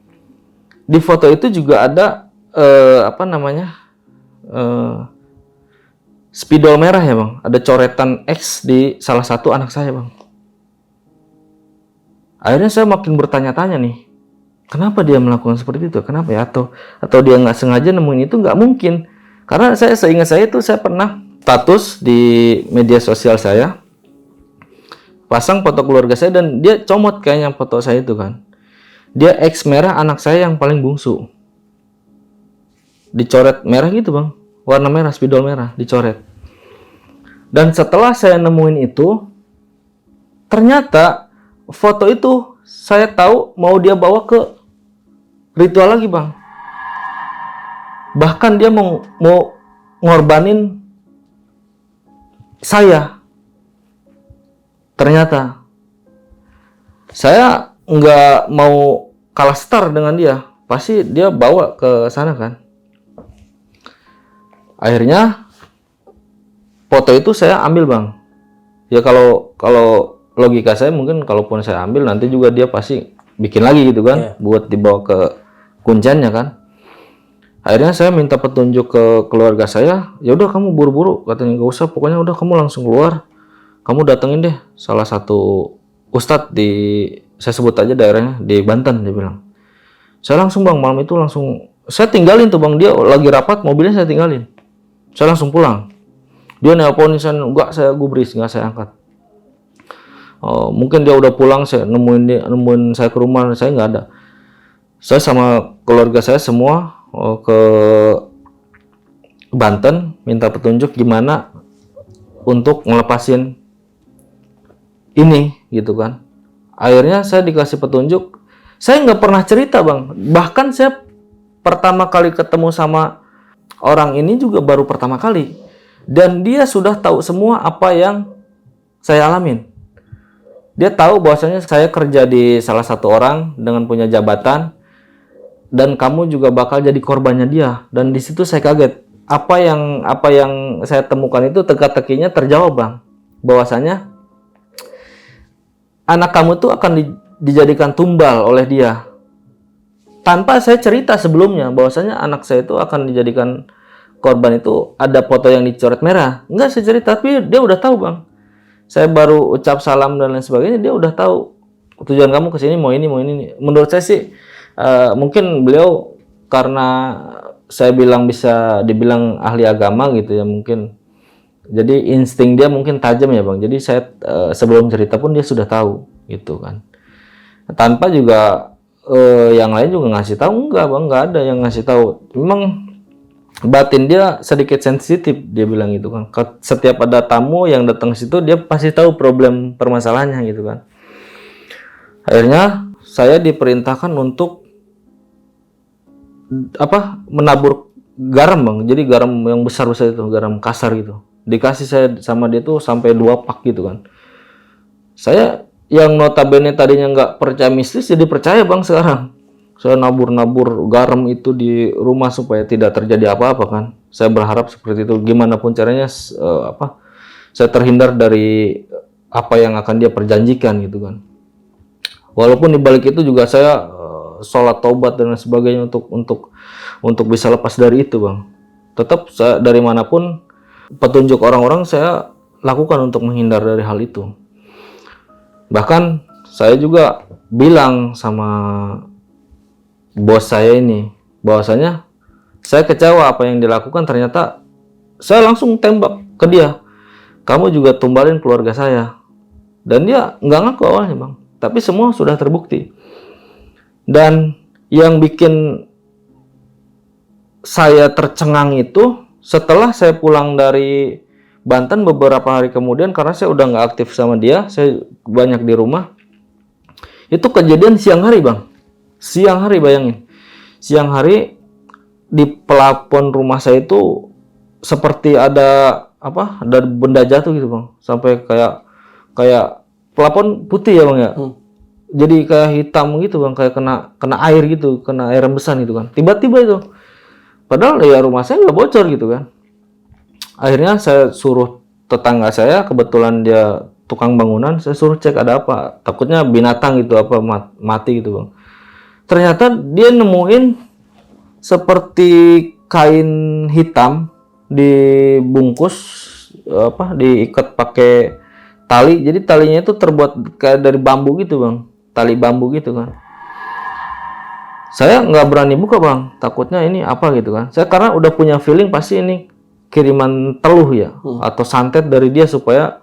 Di foto itu juga ada spidol merah ya, Bang. Ada coretan X di salah satu anak saya, Bang. Akhirnya saya makin bertanya-tanya nih, kenapa dia melakukan seperti itu? Kenapa ya? Atau dia nggak sengaja nemuin itu? Nggak mungkin. Karena seingat saya itu saya pernah status di media sosial saya, pasang foto keluarga saya dan dia comot kayaknya foto saya itu kan. Dia X merah anak saya yang paling bungsu. Dicoret merah gitu, Bang. Warna merah, spidol merah, dicoret. Dan setelah saya nemuin itu, ternyata foto itu saya tahu mau dia bawa ke ritual lagi, Bang. Bahkan dia mau ngorbanin saya. Ternyata saya nggak mau kalah start dengan dia. Pasti dia bawa ke sana kan. Akhirnya foto itu saya ambil, Bang. Ya kalau logika saya mungkin kalaupun saya ambil nanti juga dia pasti bikin lagi gitu kan, buat dibawa ke kunciannya kan. Akhirnya saya minta petunjuk ke keluarga saya. Ya udah kamu buru-buru, katanya nggak usah, pokoknya udah kamu langsung keluar. Kamu datengin deh salah satu ustadz di, saya sebut aja daerahnya, di Banten, dia bilang. Saya langsung, Bang, malam itu langsung saya tinggalin tuh, Bang, dia lagi rapat, mobilnya saya tinggalin. Saya langsung pulang. Dia nelponin saya, enggak, saya gubris, enggak saya angkat. Mungkin dia udah pulang, saya nemuin saya ke rumah, saya nggak ada. Saya sama keluarga saya semua ke Banten minta petunjuk gimana untuk ngelepasin ini gitu kan. Akhirnya saya dikasih petunjuk. Saya nggak pernah cerita, Bang. Bahkan saya pertama kali ketemu sama orang ini juga baru pertama kali. Dan dia sudah tahu semua apa yang saya alamin. Dia tahu bahwasanya saya kerja di salah satu orang dengan punya jabatan dan kamu juga bakal jadi korbannya dia. Dan di situ saya kaget. Apa yang saya temukan itu teka-tekinya terjawab, Bang. Bahwasanya anak kamu tuh akan dijadikan tumbal oleh dia. Tanpa saya cerita sebelumnya bahwasanya anak saya itu akan dijadikan korban, itu ada foto yang dicoret merah. Enggak saya cerita, tapi dia udah tahu, Bang. Saya baru ucap salam dan lain sebagainya, dia udah tahu tujuan kamu kesini mau ini. Menurut saya sih mungkin beliau karena saya bisa dibilang ahli agama gitu ya mungkin. Jadi insting dia mungkin tajam ya, Bang. Jadi saya sebelum cerita pun dia sudah tahu gitu kan. Tanpa juga yang lain juga ngasih tahu, enggak, Bang, enggak ada yang ngasih tahu. Memang batin dia sedikit sensitif, dia bilang gitu kan. Setiap ada tamu yang datang ke situ dia pasti tahu problem permasalahannya gitu kan. Akhirnya saya diperintahkan untuk menabur garam, Bang. Jadi garam yang besar-besar itu, garam kasar gitu. Dikasih saya sama dia tuh sampai 2 pak gitu kan. Saya yang notabene tadinya nggak percaya mistis jadi percaya, Bang, sekarang. Saya nabur-nabur garam itu di rumah supaya tidak terjadi apa-apa kan. Saya berharap seperti itu. Gimana pun caranya saya terhindar dari apa yang akan dia perjanjikan gitu kan. Walaupun di balik itu juga saya sholat taubat dan lain sebagainya untuk bisa lepas dari itu, Bang. Tetap saya dari manapun petunjuk orang-orang saya lakukan untuk menghindar dari hal itu. Bahkan saya juga bilang sama bos saya ini bahwasanya saya kecewa apa yang dilakukan. Ternyata saya langsung tembak ke dia, kamu juga tumbalin keluarga saya. Dan dia nggak ngaku awalnya bang, tapi semua sudah terbukti. Dan yang bikin saya tercengang itu setelah saya pulang dari Banten beberapa hari kemudian, karena saya udah nggak aktif sama dia, saya banyak di rumah. Itu kejadian siang hari bang, siang hari, bayangin, siang hari di pelapon rumah saya itu seperti ada apa, ada benda jatuh gitu bang, sampai kayak pelapon putih ya bang ya. Jadi kayak hitam gitu bang, kayak kena air gitu, kena air rembesan gitu kan. Tiba-tiba itu, padahal ya rumah saya nggak bocor gitu kan. Akhirnya saya suruh tetangga saya, kebetulan dia tukang bangunan, saya suruh cek ada apa. Takutnya binatang gitu apa mati gitu bang. Ternyata dia nemuin seperti kain hitam dibungkus apa, diikat pakai tali. Jadi talinya itu terbuat kayak dari bambu gitu bang, tali bambu gitu kan. Saya nggak berani buka bang, takutnya ini apa gitu kan. Saya karena udah punya feeling pasti ini kiriman teluh ya, atau santet dari dia supaya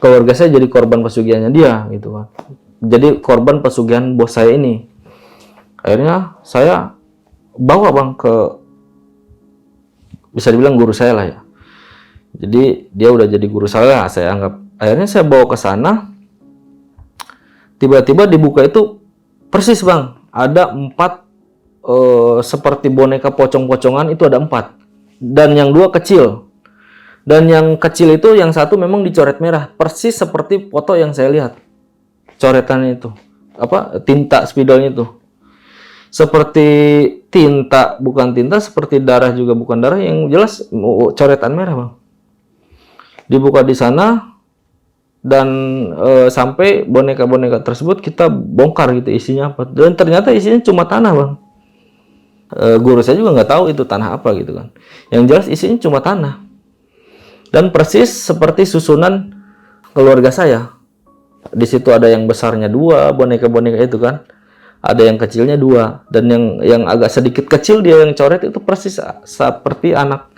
keluarga saya jadi korban pesugihannya dia gitu kan. Jadi korban pesugihan bos saya ini. Akhirnya saya bawa bang ke, bisa dibilang guru saya lah ya. Jadi dia udah jadi guru saya anggap. Akhirnya saya bawa ke sana. Tiba-tiba dibuka itu persis bang, ada 4 seperti boneka pocong-pocongan, itu ada 4. Dan yang 2 kecil. Dan yang kecil itu yang 1 memang dicoret merah, persis seperti foto yang saya lihat. Coretannya itu apa, tinta spidolnya itu seperti tinta, bukan tinta, seperti darah juga bukan darah, yang jelas coretan merah bang. Dibuka di sana dan sampai boneka-boneka tersebut kita bongkar gitu isinya apa, dan ternyata isinya cuma tanah bang. Guru saya juga nggak tahu itu tanah apa gitu kan. Yang jelas isinya cuma tanah. Dan persis seperti susunan keluarga saya. Di situ ada yang besarnya 2 boneka-boneka itu kan. Ada yang kecilnya 2, dan yang agak sedikit kecil dia yang coret itu persis seperti anak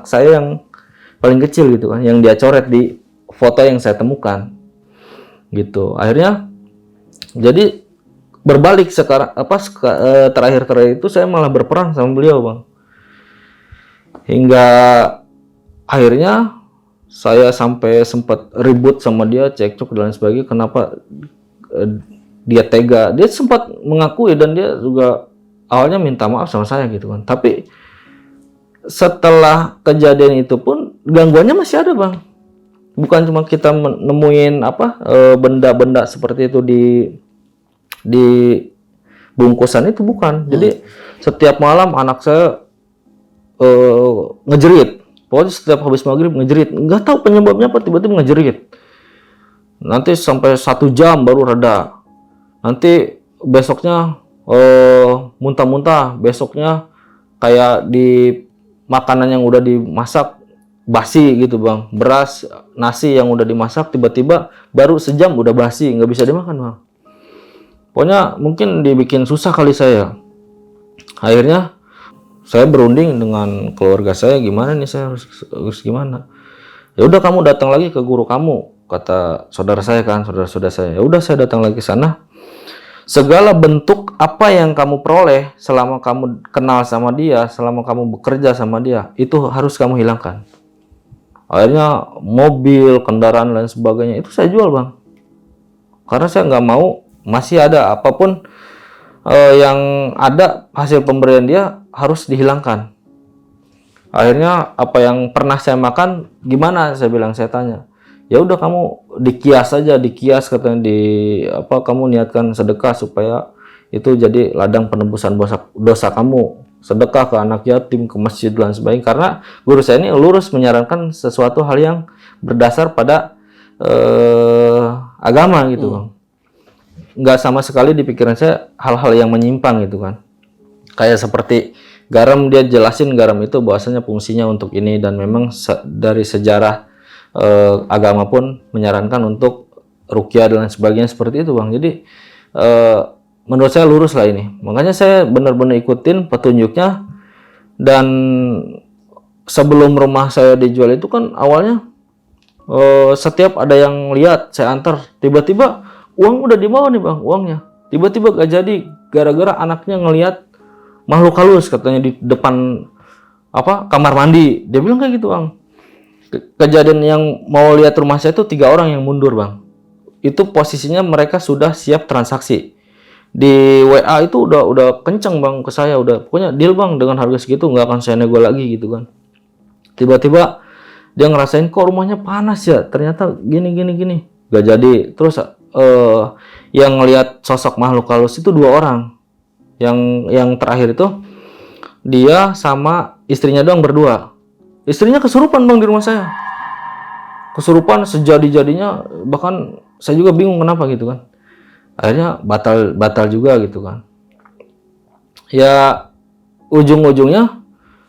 saya yang paling kecil gitu kan, yang dia coret di foto yang saya temukan. Gitu. Akhirnya jadi berbalik sekarang apa, terakhir itu saya malah berperang sama beliau bang, hingga akhirnya saya sampai sempat ribut sama dia, cekcok dan sebagainya. Kenapa dia tega? Dia sempat mengakui dan dia juga awalnya minta maaf sama saya gitu kan, tapi setelah kejadian itu pun gangguannya masih ada bang. Bukan cuma kita nemuin apa, benda-benda seperti itu di bungkusan itu, bukan. Jadi setiap malam anak saya ngejerit, pokoknya setiap habis maghrib ngejerit, nggak tahu penyebabnya apa, tiba-tiba ngejerit. Nanti sampai 1 jam baru reda. Nanti besoknya muntah-muntah, besoknya kayak di makanan yang udah dimasak basi gitu bang, beras, nasi yang udah dimasak tiba-tiba baru sejam udah basi, nggak bisa dimakan bang. Pokoknya mungkin dibikin susah kali saya. Akhirnya saya berunding dengan keluarga saya, gimana nih, saya harus gimana. Ya udah, kamu datang lagi ke guru kamu, kata saudara saya kan, saudara-saudara saya. Ya udah, saya datang lagi ke sana. Segala bentuk apa yang kamu peroleh selama kamu kenal sama dia, selama kamu bekerja sama dia, itu harus kamu hilangkan. Akhirnya mobil, kendaraan lain sebagainya itu saya jual bang, karena saya nggak mau masih ada apapun yang ada hasil pemberian dia harus dihilangkan. Akhirnya apa yang pernah saya makan gimana, saya bilang, saya tanya. Ya udah, kamu dikias aja, dikias katanya, di apa, kamu niatkan sedekah supaya itu jadi ladang penebusan dosa kamu, sedekah ke anak yatim, ke masjid dan sebagainya. Karena guru saya ini lurus menyarankan sesuatu hal yang berdasar pada agama gitu bang. Nggak sama sekali di pikiran saya hal-hal yang menyimpang gitu kan. Kayak seperti garam, dia jelasin garam itu bahwasanya fungsinya untuk ini, dan memang dari sejarah agama pun menyarankan untuk ruqyah dan lain sebagainya seperti itu bang. Jadi menurut saya lurus lah ini. Makanya saya benar-benar ikutin petunjuknya. Dan sebelum rumah saya dijual itu kan awalnya setiap ada yang lihat saya antar, tiba-tiba uang udah dibawa nih bang, uangnya tiba-tiba gak jadi gara-gara anaknya ngelihat makhluk halus katanya di depan kamar mandi. Dia bilang kayak gitu bang. Kejadian yang mau lihat rumah saya itu 3 orang yang mundur bang. Itu posisinya mereka sudah siap transaksi. Di WA itu udah kenceng bang ke saya, udah pokoknya deal bang dengan harga segitu nggak akan saya nego lagi gitu kan. Tiba-tiba dia ngerasain kok rumahnya panas ya, ternyata gini gak jadi. Terus yang ngelihat sosok makhluk halus itu 2 orang. Yang terakhir itu dia sama istrinya doang berdua. Istrinya kesurupan bang di rumah saya, kesurupan sejadi-jadinya, bahkan saya juga bingung kenapa gitu kan. Akhirnya batal juga gitu kan. Ya ujung-ujungnya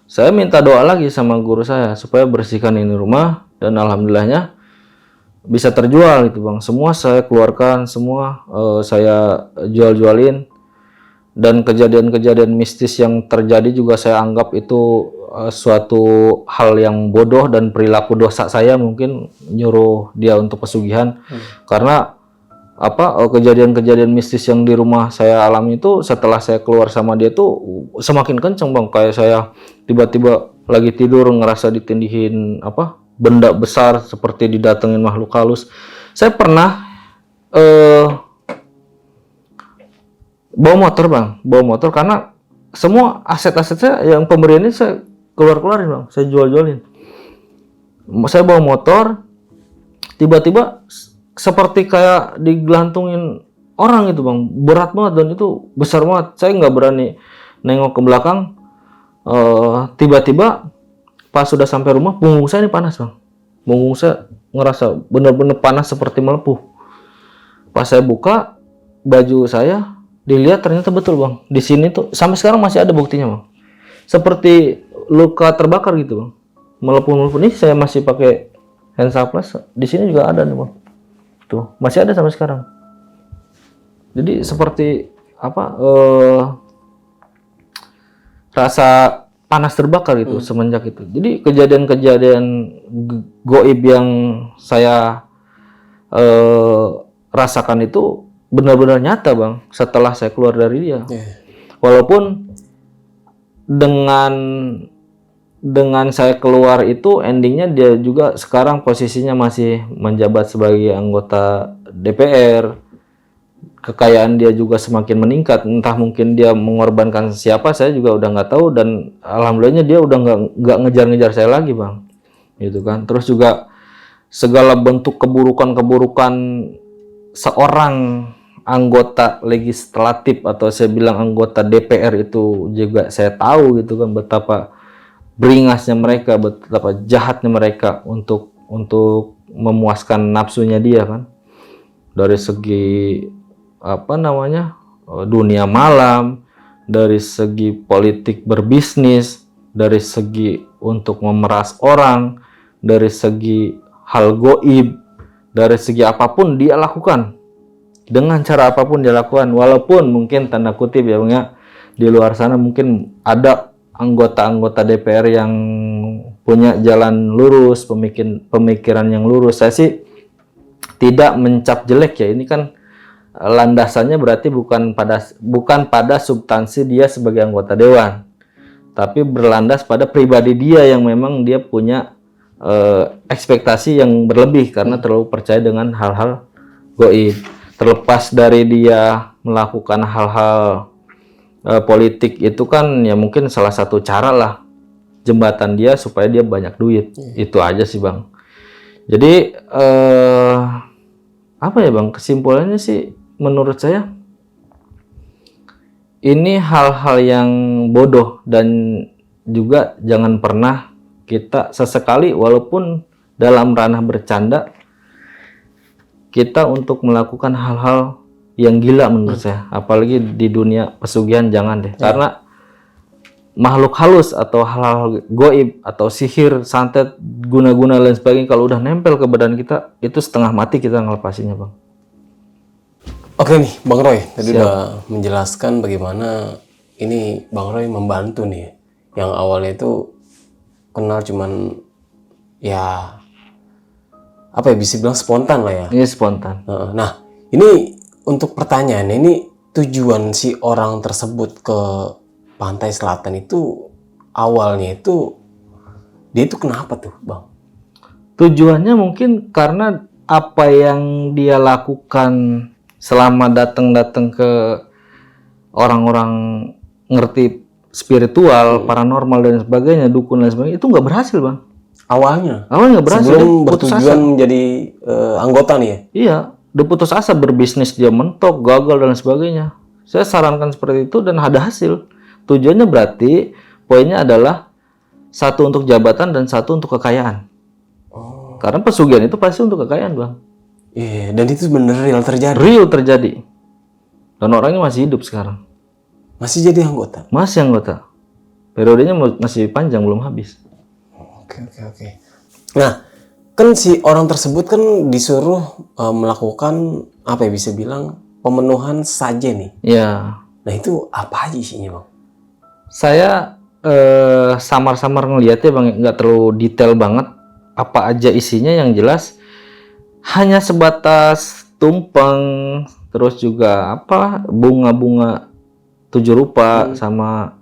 saya minta doa lagi sama guru saya supaya bersihkan ini rumah, dan alhamdulillahnya bisa terjual gitu bang. Semua saya keluarkan, semua saya jual-jualin. Dan kejadian-kejadian mistis yang terjadi juga saya anggap itu suatu hal yang bodoh dan perilaku dosa saya mungkin nyuruh dia untuk pesugihan. Karena kejadian-kejadian mistis yang di rumah saya alami itu setelah saya keluar sama dia tuh semakin kenceng bang. Kayak saya tiba-tiba lagi tidur ngerasa ditindihin benda besar seperti didatengin makhluk halus. Saya pernah bawa motor karena semua aset-aset saya yang pemberian ini saya keluarin bang, saya jual-jualin. Saya bawa motor, tiba-tiba seperti kayak digelantungin orang itu bang, berat banget dan itu besar banget. Saya nggak berani nengok ke belakang. Tiba-tiba pas sudah sampai rumah, punggung saya ini panas bang. Punggung saya ngerasa benar-benar panas seperti melepuh. Pas saya buka baju saya, dilihat ternyata betul bang. Di sini tuh sampai sekarang masih ada buktinya bang. Seperti luka terbakar gitu bang. Melepuh-melepuh. Ini saya masih pakai Hansaplast. Di sini juga ada nih bang. Tuh masih ada sampai sekarang. Jadi seperti rasa panas terbakar gitu semenjak itu. Jadi kejadian-kejadian goib yang saya rasakan itu benar-benar nyata bang setelah saya keluar dari dia. Walaupun dengan saya keluar itu endingnya dia juga sekarang posisinya masih menjabat sebagai anggota DPR. Kekayaan dia juga semakin meningkat, entah mungkin dia mengorbankan siapa saya juga udah nggak tahu. Dan alhamdulillahnya dia udah nggak ngejar-ngejar saya lagi bang, gitu kan. Terus juga segala bentuk keburukan seorang anggota legislatif atau saya bilang anggota DPR itu juga saya tahu gitu kan, betapa beringasnya mereka, betapa jahatnya mereka untuk memuaskan nafsunya dia kan. Dari segi dunia malam, dari segi politik berbisnis, dari segi untuk memeras orang, dari segi hal goib, dari segi apapun dia lakukan. Dengan cara apapun dia lakukan, walaupun mungkin tanda kutip ya bang ya, di luar sana mungkin ada anggota-anggota DPR yang punya jalan lurus, pemikiran yang lurus. Saya sih tidak mencap jelek ya, ini kan landasannya berarti bukan pada substansi dia sebagai anggota dewan, tapi berlandas pada pribadi dia yang memang dia punya ekspektasi yang berlebih karena terlalu percaya dengan hal-hal goib. Terlepas dari dia melakukan hal-hal politik itu kan ya mungkin salah satu cara lah jembatan dia supaya dia banyak duit. Itu aja sih bang. Jadi ya bang, kesimpulannya sih menurut saya ini hal-hal yang bodoh, dan juga jangan pernah kita sesekali walaupun dalam ranah bercanda kita untuk melakukan hal-hal yang gila menurut saya. Apalagi di dunia pesugihan jangan deh. Karena makhluk halus atau hal-hal goib atau sihir, santet, guna-guna lain sebagainya kalau udah nempel ke badan kita, itu setengah mati kita ngelepasinnya bang. Oke nih, Bang Roy, tadi Siap. udah menjelaskan bagaimana ini Bang Roy membantu nih. Yang awalnya itu kenal cuman ya apa ya, bisa bilang spontan lah ya. Ini spontan. Nah, ini untuk pertanyaan ini tujuan si orang tersebut ke pantai selatan itu awalnya itu dia itu kenapa tuh, Bang? Tujuannya mungkin karena apa yang dia lakukan selama datang ke orang-orang ngerti spiritual, paranormal dan sebagainya, dukun dan sebagainya, itu nggak berhasil, Bang. Awalnya Awalnya nggak berhasil, sebelum dia putus bertujuan asa. menjadi anggota nih ya. Iya, dia putus asa, berbisnis dia mentok, gagal dan sebagainya. Saya sarankan seperti itu dan ada hasil. Tujuannya berarti poinnya adalah satu untuk jabatan dan satu untuk kekayaan. Karena pesugihan itu pasti untuk kekayaan, Bang. Iya, dan itu bener real terjadi. Real terjadi. Dan orangnya masih hidup sekarang. Masih jadi anggota. Masih anggota. Periodenya masih panjang, belum habis. Oke. Nah, kan si orang tersebut kan disuruh melakukan apa ya, bisa bilang pemenuhan saja nih. Ya, Nah, itu apa aja isinya, Bang? saya samar-samar ngeliatnya, Bang, nggak terlalu detail banget apa aja isinya. Yang jelas hanya sebatas tumpeng, terus juga apa bunga-bunga 7 rupa, sama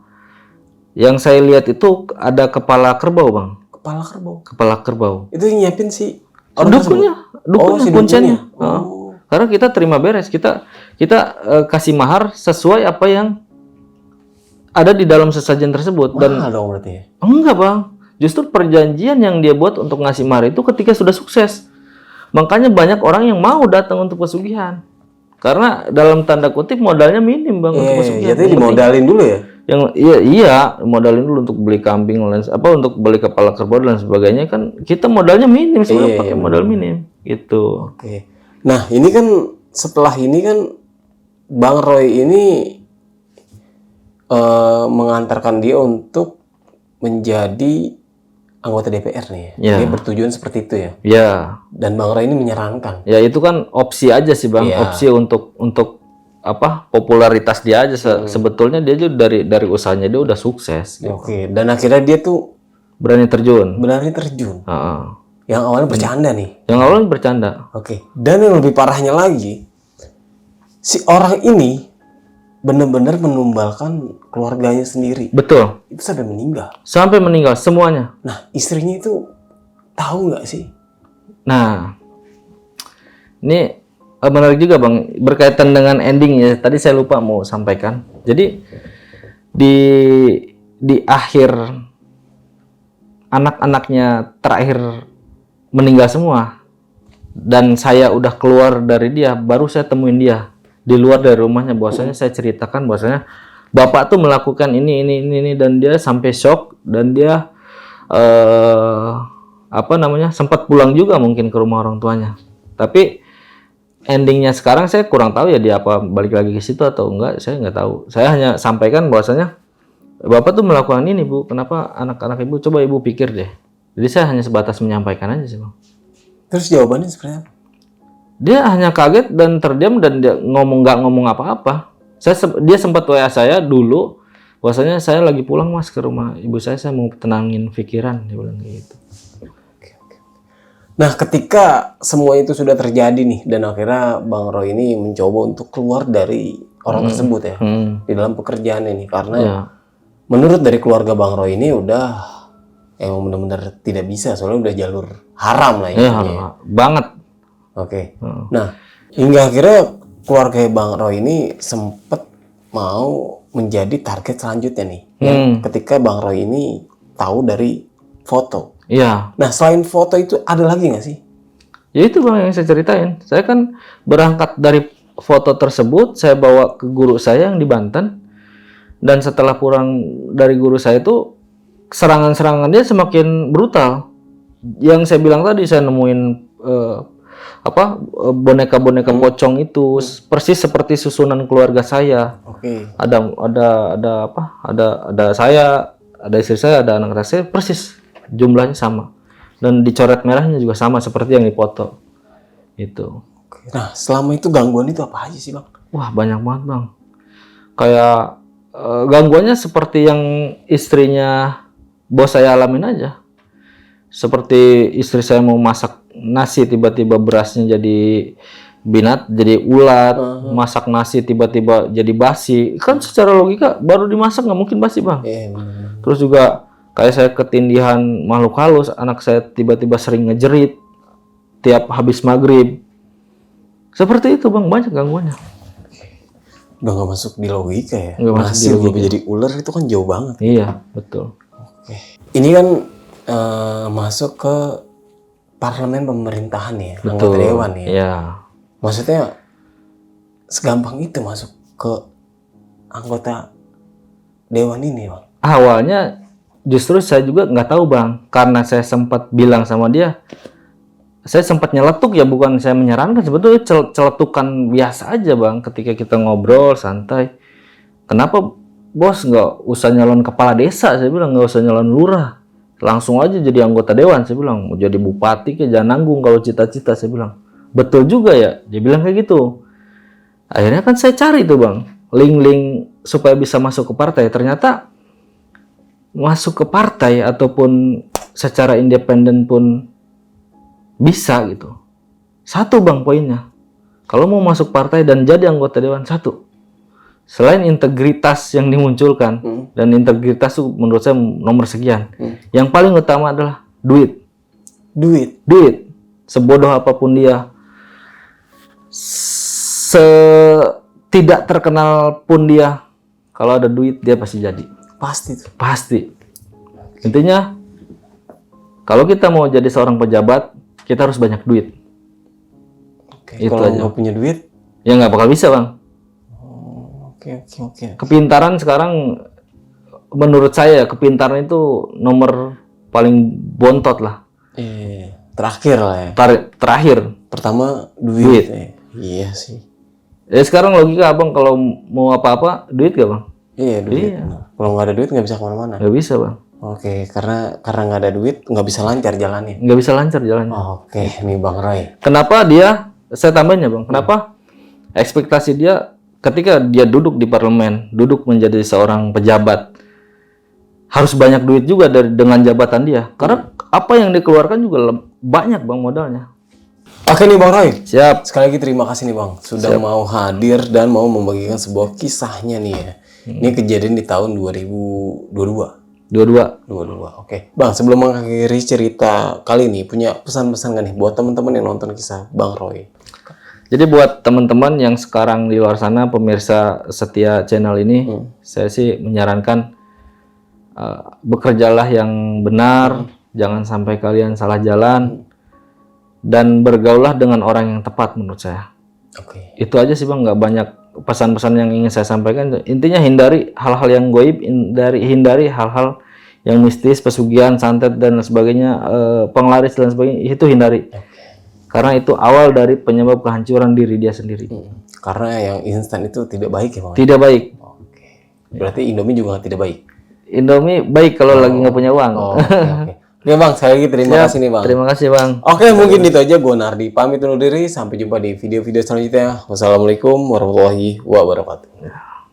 yang saya lihat itu ada kepala kerbau, Bang. Kepala kerbau. Kepala kerbau. Itu yang nyiapin si Dukunnya, si kuncinya. dukunnya. Heeh. Karena kita terima beres, kita kasih mahar sesuai apa yang ada di dalam sesajen tersebut. Dan Mahal dong berarti ya. enggak, Bang. Justru perjanjian yang dia buat untuk ngasih mahar itu ketika sudah sukses. Makanya banyak orang yang mau datang untuk pesugihan. Karena dalam tanda kutip modalnya minim, Bang, untuk pesugihan. Jadi dimodalin dulu ya. Yang iya modalin dulu untuk beli kambing untuk beli kepala kerbau dan sebagainya, kan kita modalnya minim sebenarnya, pakai modal minim gitu. Oke. Nah, ini kan setelah ini kan Bang Roy ini mengantarkan dia untuk menjadi anggota DPR nih ya. Ya. Dia bertujuan seperti itu ya. Ya, Dan Bang Roy ini menyarankan. ya itu kan opsi aja sih, Bang. Iya. Opsi untuk apa, popularitas dia aja. Sebetulnya dia juga dari usahanya dia udah sukses, Oke. Dan akhirnya dia tuh berani terjun. berani terjun. Heeh. Yang awalnya bercanda nih. Yang awalnya bercanda. Oke. Dan yang lebih parahnya lagi, si orang ini benar-benar menumbalkan keluarganya sendiri. Betul. Itu sampai meninggal. Sampai meninggal semuanya. Nah, istrinya itu tahu nggak sih? Nah, ini menarik juga, Bang, berkaitan dengan endingnya. Tadi saya lupa mau sampaikan. Jadi di akhir anak-anaknya terakhir meninggal semua, dan saya udah keluar dari dia, baru saya temuin dia di luar dari rumahnya. Bahwasanya saya ceritakan bahwasanya bapak tuh melakukan ini, dan dia sampai shock, dan dia sempat pulang juga mungkin ke rumah orang tuanya. Tapi endingnya sekarang saya kurang tahu ya, dia apa balik lagi ke situ atau enggak, saya nggak tahu. Saya hanya sampaikan bahwasanya bapak tuh melakukan ini, Bu. Kenapa anak-anak ibu? Coba ibu pikir deh. Jadi saya hanya sebatas menyampaikan aja sih, Bang. Terus jawabannya seperti apa? Dia hanya kaget dan terdiam, dan dia nggak ngomong apa-apa. Dia sempat WA saya dulu, bahwasanya saya lagi pulang, Mas, ke rumah ibu saya mau tenangin pikiran, dia bilang gitu. Nah, ketika semua itu sudah terjadi nih, dan akhirnya Bang Roy ini mencoba untuk keluar dari orang tersebut ya, di dalam pekerjaan ini, karena Ya. menurut dari keluarga Bang Roy ini udah emang benar-benar tidak bisa, soalnya udah jalur haram lah Ya, ya. banget. Oke. Nah, hingga akhirnya keluarga Bang Roy ini sempet mau menjadi target selanjutnya nih, ketika Bang Roy ini tahu dari foto. Iya. Nah, selain foto itu ada lagi nggak sih? Ya itu, Bang, yang saya ceritain. Saya kan berangkat dari foto tersebut, saya bawa ke guru saya yang di Banten, dan setelah pulang dari guru saya itu serangan-serangan dia semakin brutal. Yang saya bilang tadi, saya nemuin boneka-boneka pocong itu persis seperti susunan keluarga saya. Oke. Ada saya, ada istri saya, ada anak saya, persis jumlahnya sama, dan dicoret merahnya juga sama seperti yang dipoto itu. Oke. Nah, selama itu gangguan itu apa aja sih Bang? Wah, banyak banget Bang. Kayak gangguannya seperti yang istrinya bos saya alamin aja. Seperti istri saya mau masak nasi, tiba-tiba berasnya jadi jadi ulat. Masak nasi tiba-tiba jadi basi. Kan secara logika baru dimasak nggak mungkin basi Bang. Bener. Terus juga kayak saya ketindihan makhluk halus, anak saya tiba-tiba sering ngejerit tiap habis maghrib. Seperti itu Bang, banyak gangguannya. Udah nggak masuk di logika ya. Nggak masuk di Nasi logika. berubah jadi ular itu kan jauh banget. Iya, betul. Ini kan masuk ke parlemen pemerintahan ya, anggota dewan ya. Iya. Maksudnya segampang itu masuk ke anggota dewan ini Bang. Awalnya justru saya juga nggak tahu Bang, karena saya sempat bilang sama dia, saya sempat nyeletuk ya, bukan saya menyarankan, sebetulnya celetukan biasa aja Bang, ketika kita ngobrol santai. Kenapa bos nggak usah nyalon kepala desa? Saya bilang nggak usah nyalon lurah, langsung aja jadi anggota dewan. Saya bilang mau jadi bupati ke jangan nanggung kalau cita-cita. Saya bilang betul juga ya, dia bilang kayak gitu. Akhirnya kan saya cari tuh Bang, link-link supaya bisa masuk ke partai. Ternyata masuk ke partai ataupun secara independen pun bisa gitu. Satu Bang poinnya, kalau mau masuk partai dan jadi anggota dewan, satu, selain integritas yang dimunculkan, dan integritas itu menurut saya nomor sekian, yang paling utama adalah duit. Duit. Sebodoh apapun dia, tidak terkenal pun dia, kalau ada duit dia pasti jadi. Pasti tuh. Pasti. Intinya kalau kita mau jadi seorang pejabat, kita harus banyak duit. Itu Kalau aja. nggak punya duit, Ya nggak bakal bisa Bang. oke. Kepintaran sekarang menurut saya, kepintaran itu nomor paling bontot lah. Terakhir lah ya. Terakhir. Pertama Duit. duit. Iya sih. Ya sekarang logika Abang kalau mau apa-apa duit gak Bang? Iya duit. Nah, kalau nggak ada duit nggak bisa kemana-mana. Nggak bisa Bang. Oke, karena nggak ada duit nggak bisa lancar jalannya. Nggak bisa lancar jalannya. Oke, nih Bang Roy. Kenapa dia, saya tambahin ya Bang, kenapa ekspektasi dia ketika dia duduk di parlemen, duduk menjadi seorang pejabat, harus banyak duit juga dengan jabatan dia. Karena apa yang dikeluarkan juga banyak Bang modalnya. Oke nih Bang Roy. Siap. Sekali lagi terima kasih nih Bang sudah mau hadir dan mau membagikan sebuah kisahnya nih ya. Ini kejadian di tahun 2022. 22. Oke. Bang, sebelum mengakhiri cerita kali ini, punya pesan-pesan nggak nih buat teman-teman yang nonton kisah Bang Roy? Jadi buat teman-teman yang sekarang di luar sana, pemirsa setia channel ini, saya sih menyarankan bekerjalah yang benar, jangan sampai kalian salah jalan, dan bergaulah dengan orang yang tepat menurut saya. Oke. Itu aja sih Bang, nggak banyak pesan-pesan yang ingin saya sampaikan. Intinya hindari hal-hal yang goib, hindari hal-hal yang mistis, pesugihan, santet dan sebagainya, penglaris dan sebagainya, itu hindari. Karena itu awal dari penyebab kehancuran diri dia sendiri. Karena yang instan itu tidak baik ya Bang? Tidak baik. Oke. Berarti Indomie juga tidak baik? Indomie baik kalau lagi nggak punya uang. Oke. Oke Bang, sekali lagi terima kasih nih Bang. Terima kasih Bang. Oke, mungkin itu aja. Gue Nardi pamit undur diri. Sampai jumpa di video-video selanjutnya. Wassalamualaikum warahmatullahi wabarakatuh.